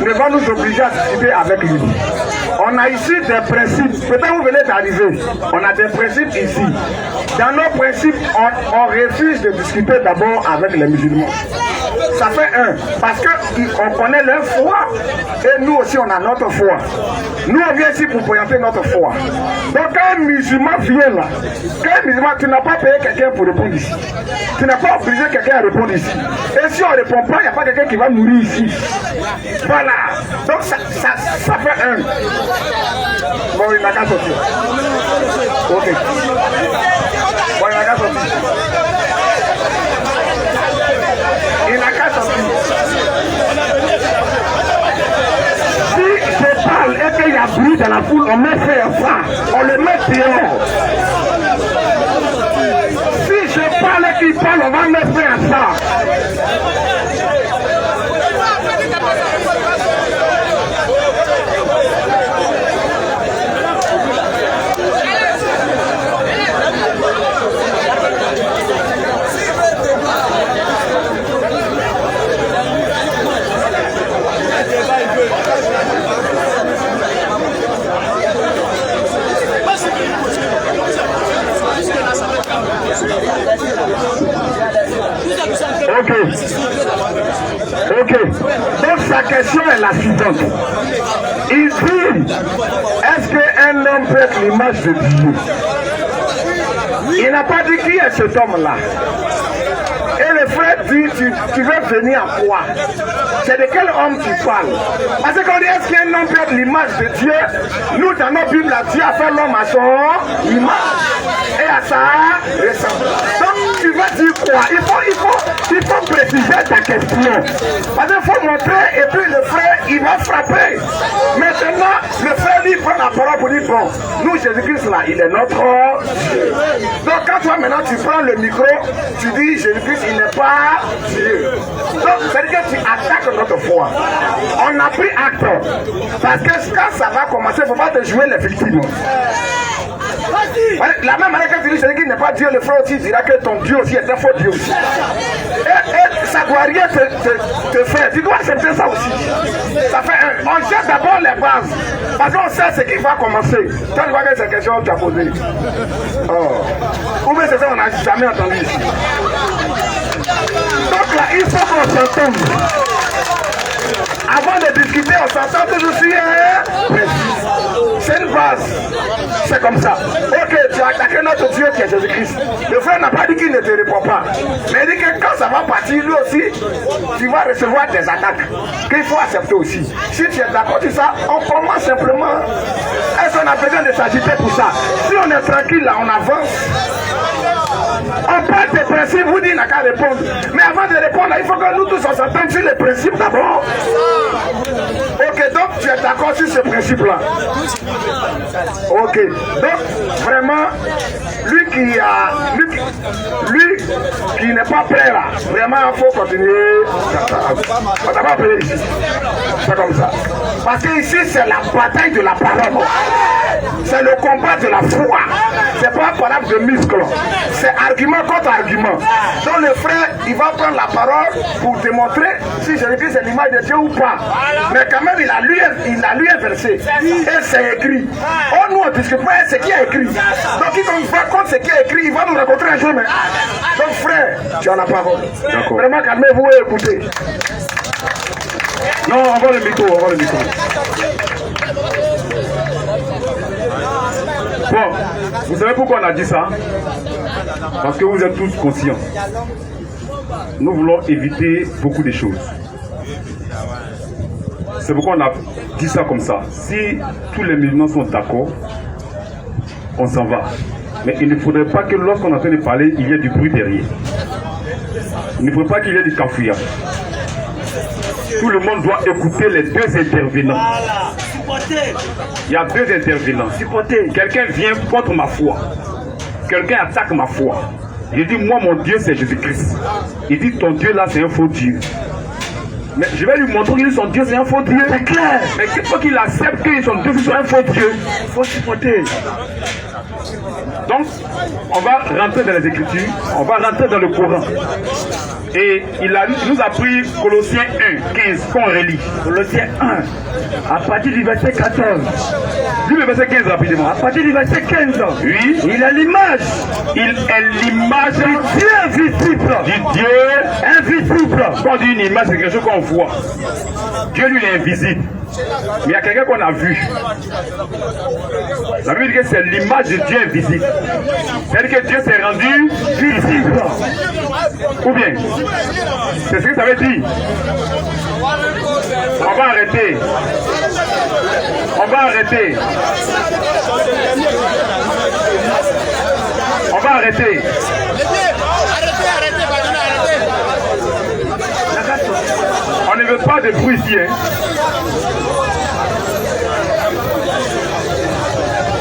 ne va nous obliger à discuter avec lui. On a ici des principes, peut-être vous venez d'arriver, on a des principes ici. Dans nos principes, on refuse de discuter d'abord avec les musulmans. Ça fait un, parce qu'on connaît leur foi, et nous aussi on a notre foi. Nous on vient ici pour présenter notre foi. Donc quand un musulman vient là, tu n'as pas payé quelqu'un pour répondre ici. Tu n'as pas obligé quelqu'un à répondre ici. Et si on ne répond pas, il n'y a pas quelqu'un qui va mourir ici. Voilà. Donc ça fait un. Bon, il n'a qu'à sortir. Ok. Bon, il n'a qu'à sortir. Il n'a qu'à sortir. Si je parle et qu'il y a bruit dans la foule, on met feu à ça. On le met dehors. Si je parle et qu'il parle, on va mettre feu à ça. Ok. Donc sa question est la suivante. Il dit, est-ce qu'un homme peut être l'image de Dieu? Il n'a pas dit qui est cet homme-là. Et le frère dit, tu veux venir à quoi? C'est de quel homme tu parles? Parce qu'on dit, est-ce qu'un homme peut être l'image de Dieu? Nous, dans nos Bibles, Dieu a fait l'homme à son image et à sa ressemblance. Donc, tu vas dire quoi? Il faut préciser ta question. Parce qu'il faut montrer, et puis le frère, il va frapper. Maintenant, le frère, lui, prend la parole pour dire, bon, nous, Jésus-Christ, là, il est notre Dieu. Donc, quand toi, maintenant, tu prends le micro, tu dis, Jésus-Christ, il n'est pas Dieu. Donc, c'est-à-dire que tu attaques notre foi. On a pris acte. Parce que quand ça va commencer, il ne faut pas te jouer les victimes. La même manière que tu dis que Jésus n'est pas Dieu, le frère aussi dira que ton Dieu aussi est un faux Dieu aussi. Et ça ne doit rien te faire. Tu dois accepter ça aussi. Ça fait un. On jette d'abord les bases. Parce qu'on sait ce qui va commencer. Quand tu vois que c'est quelque chose que tu as posé. Oh. Ou bien c'est ça qu'on n'a jamais entendu ici. Donc là, il faut qu'on s'entende. Avant de discuter, on s'entend toujours sur c'est une base. C'est comme ça. Ok, tu as attaqué notre Dieu qui est Jésus-Christ. Le frère n'a pas dit qu'il ne te répond pas. Mais il dit que quand ça va partir, lui aussi, tu vas recevoir des attaques. Qu'il faut accepter aussi. Si tu es d'accord sur ça, on commence simplement. Est-ce qu'on a besoin de s'agiter pour ça? Si on est tranquille là, on avance. On parle des principes, vous dites, il n'a qu'à répondre. Mais avant de répondre, il faut que nous tous on s'entende sur les principes d'abord. Ok, donc tu es d'accord sur ce principe-là. Ok, donc vraiment, lui qui n'est pas prêt là, vraiment il faut continuer. On n'a pas appelé ici. C'est comme ça. Parce que ici c'est la bataille de la parole. C'est le combat de la foi. C'est pas parole de muscles. C'est argument contre argument. Donc le frère, il va prendre la parole pour démontrer si Jésus-Christ c'est l'image de Dieu ou pas. Mais quand même, il a lu un verset. Et c'est écrit. Oh, nous on discute pas ce qui est écrit. Donc il va contre ce qui est écrit, il va nous rencontrer un jour. Donc frère, tu as la parole. Vraiment calmez-vous et écoutez. Non, on va le micro, Bon, vous savez pourquoi on a dit ça? Parce que vous êtes tous conscients. Nous voulons éviter beaucoup de choses. C'est pourquoi on a dit ça comme ça. Si tous les musulmans sont d'accord, on s'en va. Mais il ne faudrait pas que lorsqu'on est en train de parler, il y ait du bruit derrière. Il ne faudrait pas qu'il y ait du cafouillage. Tout le monde doit écouter les deux intervenants. Il y a deux intervenants. Quelqu'un vient contre ma foi. Quelqu'un attaque ma foi. Je dis, moi, mon Dieu, c'est Jésus-Christ. Il dit, ton Dieu là, c'est un faux Dieu. Mais je vais lui montrer que son Dieu, c'est un faux Dieu. C'est clair. Mais il faut qu'il accepte que son Dieu, c'est un faux Dieu. Il faut supporter. Donc, on va rentrer dans les Écritures, on va rentrer dans le Coran. Et il nous a pris Colossiens 1, 15, qu'on relit. Colossiens 1, à partir du verset 14. Dis le verset 15 rapidement. À partir du verset 15. Oui. Il a l'image. Il est l'image du Dieu invisible. Du Dieu invisible. Quand on dit une image, c'est quelque chose qu'on voit. Dieu, lui, il est invisible. Mais il y a quelqu'un qu'on a vu. La Bible dit que c'est l'image de Dieu invisible. C'est-à-dire que Dieu s'est rendu visible. Ou bien, c'est ce que ça veut dire. On va arrêter. On va arrêter. On va arrêter. On ne veut pas de bruit ici. Hein.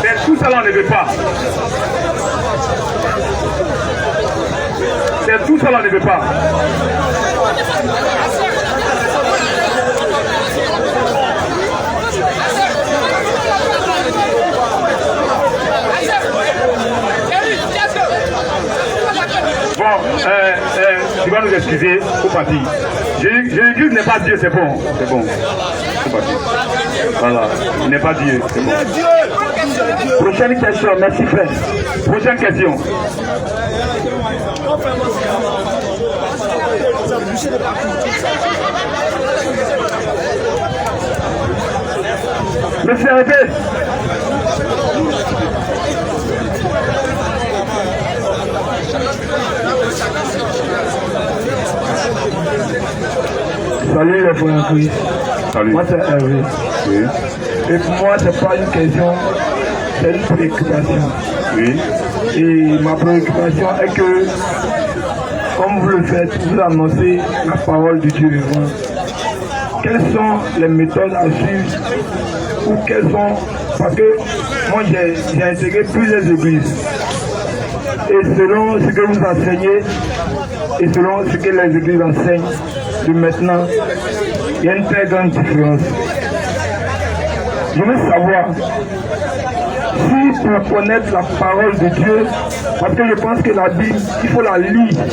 C'est tout ça là, on ne veut pas. C'est tout ça là, on ne veut pas. Bon, tu vas nous excuser, faut partir. Jésus-Christ n'est pas Dieu, c'est bon. C'est bon. Faut partir. Voilà, il n'est pas Dieu, c'est bon. Prochaine question, merci frère. Prochaine question. Monsieur Hervé. Salut les frères Christ. Salut. Moi c'est Hervé. Oui. Et pour moi c'est pas une question, c'est une préoccupation. Oui. Et ma préoccupation est que, comme vous le faites, vous annoncez la parole du Dieu vivant. Quelles sont les méthodes à suivre ou quelles sont... Parce que moi j'ai intégré plusieurs églises. Et selon ce que vous enseignez et selon ce que les églises enseignent de maintenant, il y a une très grande différence. Je veux savoir si pour connaître la parole de Dieu, parce que je pense que la Bible, il faut la lire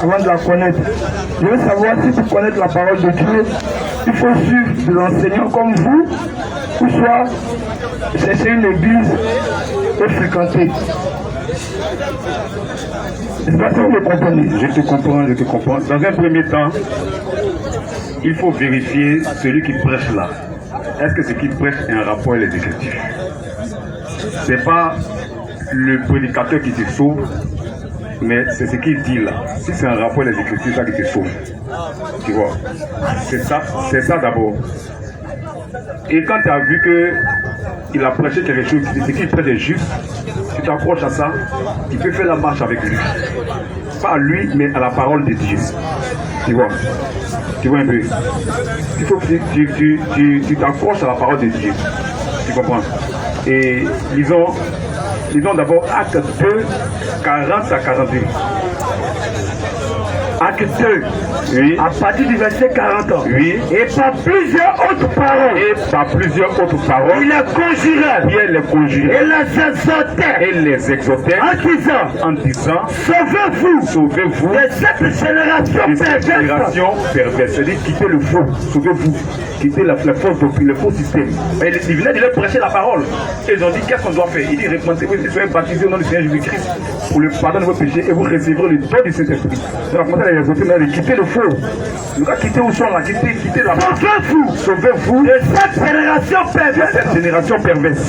avant de la connaître. Je veux savoir si pour connaître la parole de Dieu, il faut suivre des enseignants comme vous, ou soit chercher une église et fréquenter. Je ne sais pas si vous me comprenez. Je te comprends, je te comprends. Dans un premier temps, il faut vérifier celui qui prêche là. Est-ce que ce qu'il prêche est un rapport avec les Écritures? Ce n'est pas le prédicateur qui te sauve, mais c'est ce qu'il dit là. Si c'est un rapport avec les Écritures, c'est ça qui te sauve. Tu vois? C'est ça d'abord. Et quand tu as vu qu'il a prêché quelque chose, ce qu'il prêche est juste, tu t'accroches à ça, tu peux faire la marche avec lui. Pas à lui, mais à la parole de Dieu. Tu vois? Tu vois un peu? Il faut que tu t'accroches à la parole de Dieu. Tu comprends? Et lisons d'abord Acte 2, 40 à 42. Acte 2, oui. À partir du verset 40. Oui. Et par plusieurs autres paroles. Il les conjurait. Pierre les conjurait. Et les exhortait. En disant, sauvez-vous de cette génération perverse. C'est-à-dire quittez le faux. Sauvez-vous. Quittez la fausse doctrine, le faux système. Et il venait de leur prêcher la parole. Et ils ont dit, qu'est-ce qu'on doit faire? Il dit, répandez-vous et soyez baptisés au nom du Seigneur Jésus-Christ pour le pardon de vos péchés et vous recevrez le don du Saint-Esprit. Les autres, quittez le faux. Le gars, quittez où sont là, quittez la sauvez-vous de cette génération perverse.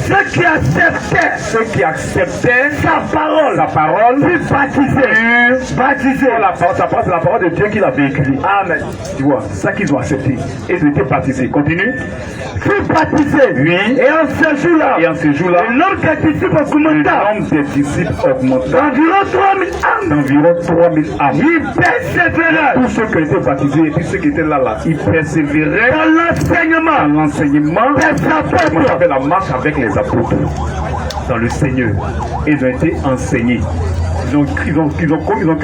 Ceux qui acceptaient sa parole, furent baptisés. Ça passe la parole de Dieu qu'il a véhiculée. Amen. Tu vois, c'est ça qu'ils ont accepté. Et ils étaient baptisés. Continue. Furent baptisés. Oui. Et en ce jour-là, le nombre des disciples augmenta. D'environ 3000 âmes. Ils persévéraient. Tous ceux qui étaient baptisés et puis ceux qui étaient là, ils persévéraient dans l'enseignement des apôtres. On appelle la marche avec les apôtres dans le Seigneur. Ils ont été enseignés. Ils ont cru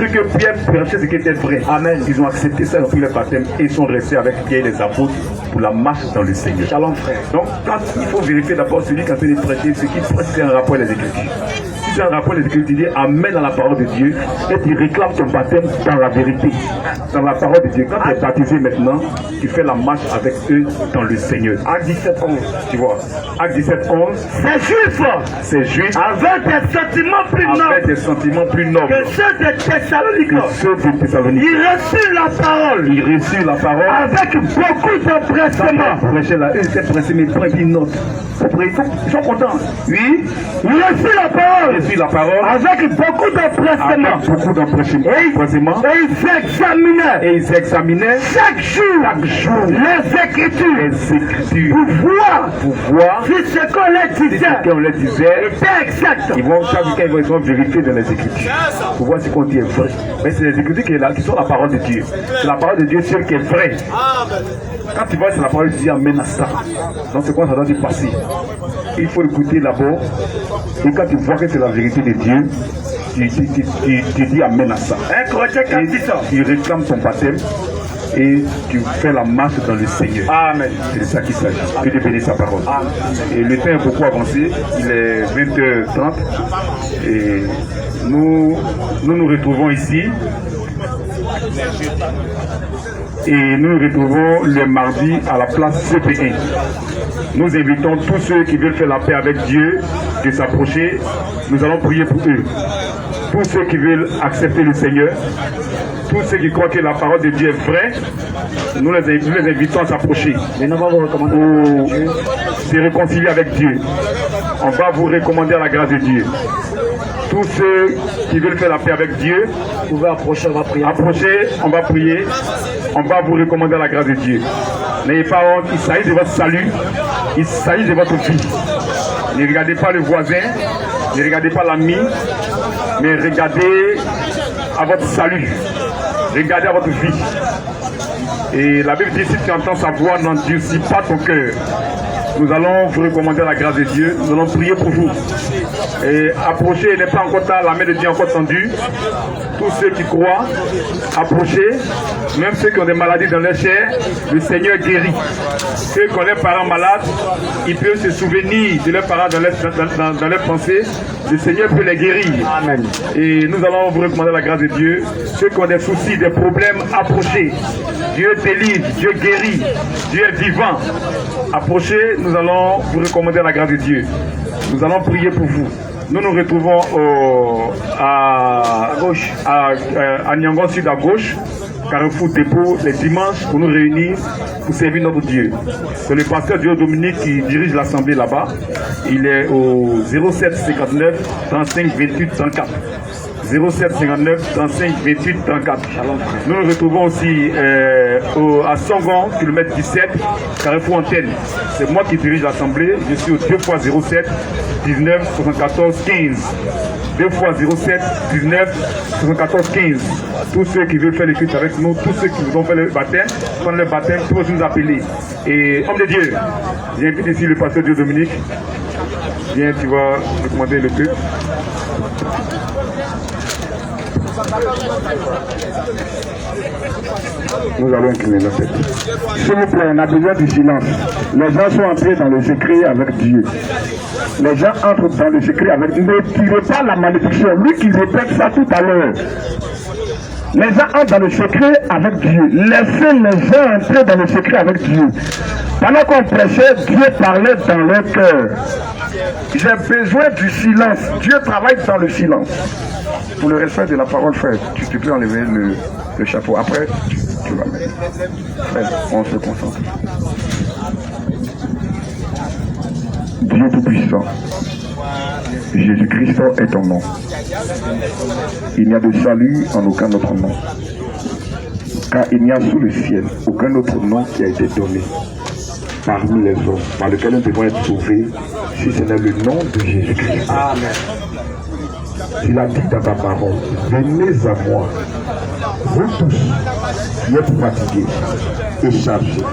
que Pierre prêchait ce qui était vrai. Amen. Ils ont accepté ça, ils ont pris le baptême et ils sont restés avec Pierre et les apôtres pour la marche dans le Seigneur. Shalom frère. Donc quand il faut vérifier d'abord celui qui a fait les prêcher, ce qui prêche c'est un rapport avec les Écritures. Si c'est un rapport avec les Écritures, tu dis Amen dans la parole de Dieu et tu réclames ton baptême dans la vérité, dans la parole de Dieu. Quand tu es baptisé maintenant, tu fais la marche avec eux dans le Seigneur. Acte 17, 11, tu vois. Acte 17, 11. C'est juif. Avec des sentiments plus nobles. Avec des sentiments plus nobles. Que ceux de Thessalonique. Il reçut la parole. Avec beaucoup d'empressement. Prêcher là, eux étaient pressés, mais ils prennent une note. Ils sont contents. Oui. Il reçut la parole. Avec beaucoup d'empressement. Et ils examinaient. Chaque jour. Les Écritures. Pour voir. Si ce qu'on leur disait. Était exact. Ils vont vérifier dans les Écritures. Pour voir ce qu'on dit est vrai. Mais c'est les Écritures qui sont la parole de Dieu. C'est la parole de Dieu seule qui est vraie. Quand tu vois, c'est la parole de Dieu, amène à ça. Donc c'est quoi ça doit se passer. Il faut écouter d'abord. Et quand tu vois que c'est la vérité de Dieu, tu dis amène à ça. Tu réclames ton baptême. Et tu fais la marche dans le Seigneur. Amen. C'est de ça qu'il s'agit. Que de bénir sa parole. Amen. Et le temps est beaucoup avancé. Il est 20h30. Et nous retrouvons ici. Et nous retrouvons le mardi à la place CP1. Nous invitons tous ceux qui veulent faire la paix avec Dieu de s'approcher. Nous allons prier pour eux. Tous ceux qui veulent accepter le Seigneur, tous ceux qui croient que la parole de Dieu est vraie, nous les invitons à s'approcher. Maintenant, on va vous recommander de se réconcilier avec Dieu. On va vous recommander à la grâce de Dieu. Tous ceux qui veulent faire la paix avec Dieu, vous pouvez approcher, on va prier. Approchez, on va prier. On va vous recommander à la grâce de Dieu. N'ayez pas honte, il s'agit de votre salut, il s'agit de votre vie. Ne regardez pas le voisin, ne regardez pas l'ami, mais regardez à votre salut. Regardez à votre vie. Et la Bible dit, si tu entends sa voix, n'endurcis pas ton cœur. Nous allons vous recommander la grâce de Dieu. Nous allons prier pour vous. Et approchez, il n'est pas encore tard, la main de Dieu est encore tendue. Tous ceux qui croient, approchez. Même ceux qui ont des maladies dans leur chair, le Seigneur guérit. Ceux qui ont leurs parents malades, ils peuvent se souvenir de leurs parents dans leurs pensées. Le Seigneur peut les guérir. Amen. Et nous allons vous recommander la grâce de Dieu. Ceux qui ont des soucis, des problèmes, approchez. Dieu délivre, Dieu guérit, Dieu est vivant. Approchez, nous allons vous recommander la grâce de Dieu. Nous allons prier pour vous. Nous nous retrouvons à gauche, à Nyangon Sud à gauche, Carrefour Dépôt, les dimanches pour nous réunir pour servir notre Dieu. C'est le pasteur Dieu Dominique qui dirige l'assemblée là-bas. Il est au 07 59 35 28 34. 07 59 35 28 34. Nous nous retrouvons aussi à Songon, kilomètre 17, Carrefour Antenne. C'est moi qui dirige l'assemblée. Je suis au 2 x 07 19 74 15. 2 x 07 19 74 15. Tous ceux qui veulent faire le culte avec nous, tous ceux qui vous ont fait le baptême, pendant le baptême, tous vous nous appeler. Et homme de Dieu, j'invite ici le pasteur Dieu Dominique. Viens, tu vas recommander le culte. Nous allons incliner nos têtes. S'il vous plaît, on a besoin du silence. Les gens sont entrés dans le secret avec Dieu. Les gens entrent dans le secret avec Dieu. Ne tirez pas la malédiction. Lui qui répète ça tout à l'heure. Les gens entrent dans le secret avec Dieu. Laissez les gens entrer dans le secret avec Dieu. Pendant qu'on prêchait, Dieu parlait dans leur cœur. J'ai besoin du silence. Dieu travaille dans le silence. Pour le respect de la parole, frère, tu peux enlever le chapeau. Après, tu vas mettre. Frère, on se concentre. Dieu Tout-Puissant, Jésus-Christ est ton nom. Il n'y a de salut en aucun autre nom. Car il n'y a sous le ciel aucun autre nom qui a été donné parmi les hommes, par lequel nous devons être sauvés, si ce n'est le nom de Jésus-Christ. Amen. Il a dit dans ta parole, venez à moi, vous tous qui êtes fatigués et chargés,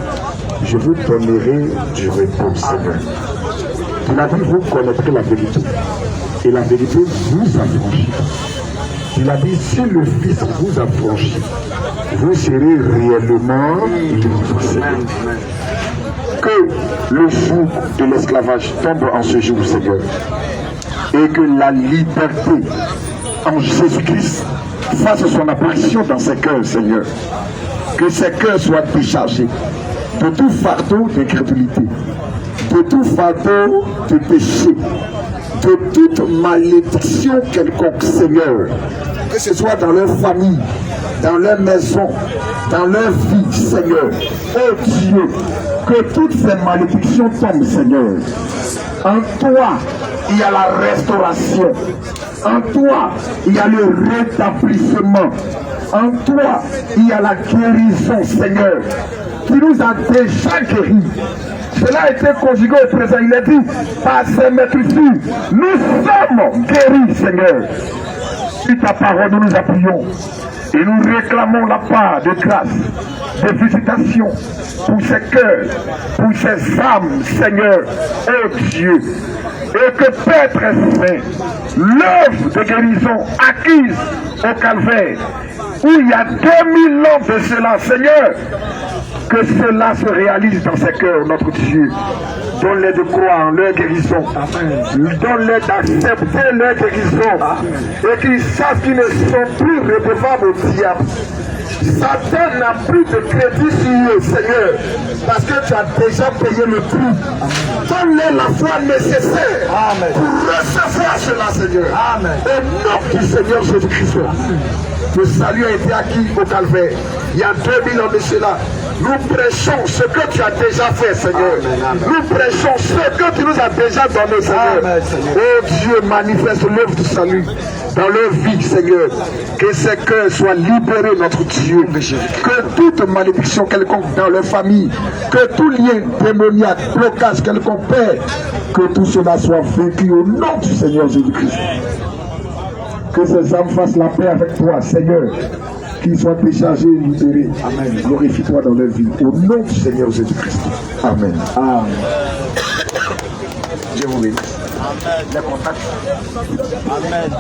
je vous donnerai du repos, Seigneur. Il a dit, vous connaîtrez la vérité, et la vérité vous affranchira. Il a dit, si le Fils vous affranchit, vous serez réellement libres, Seigneur. Que le joug de l'esclavage tombe en ce jour, Seigneur. Et que la liberté en Jésus-Christ fasse son apparition dans ces cœurs, Seigneur. Que ces cœurs soient déchargés de tout fardeau d'incrédulité, de tout fardeau de péché, de toute malédiction quelconque, Seigneur. Que ce soit dans leur famille, dans leur maison, dans leur vie, Seigneur. Oh Dieu, que toutes ces malédictions tombent, Seigneur. En toi, il y a la restauration. En toi, il y a le rétablissement. En toi, il y a la guérison, Seigneur, qui nous a déjà guéris. Cela a été conjugué au présent. Il est dit, par ces maîtrises, nous sommes guéris, Seigneur. Sur ta parole, nous nous appuyons. Et nous réclamons la part de grâce, de visitation pour ces cœurs, pour ces âmes, Seigneur, oh Dieu. Et que Père très saint, l'œuvre de guérison acquise au calvaire, où il y a 2000 ans de cela, Seigneur, que cela se réalise dans ces cœurs, notre Dieu. Donne-les de croire en leur guérison. Donne-les d'accepter leur guérison. Et qu'ils savent qu'ils ne sont plus redevables au diable. Satan n'a plus de crédit sur eux, Seigneur, parce que tu as déjà payé le prix. Donne-les la foi nécessaire pour recevoir cela, Seigneur. Au nom du Seigneur Jésus-Christ. Le salut a été acquis au calvaire. Il y a 2000 ans de cela. Nous prêchons ce que tu as déjà fait, Seigneur. Nous prêchons ce que tu nous as déjà donné, Seigneur. Oh Dieu, manifeste l'œuvre du salut dans leur vie, Seigneur. Que ces cœurs soient libérés, notre Dieu. Que toute malédiction quelconque dans leur famille, que tout lien démoniaque, blocage quelconque, Père, que tout cela soit vaincu au nom du Seigneur Jésus-Christ. Que ces âmes fassent la paix avec toi, Seigneur. Qu'ils soient déchargés et libérés. Amen. Glorifie-toi dans leur vie. Au nom du Seigneur Jésus-Christ. Amen. Amen. Dieu vous bénisse. Amen. Les contacts. Amen.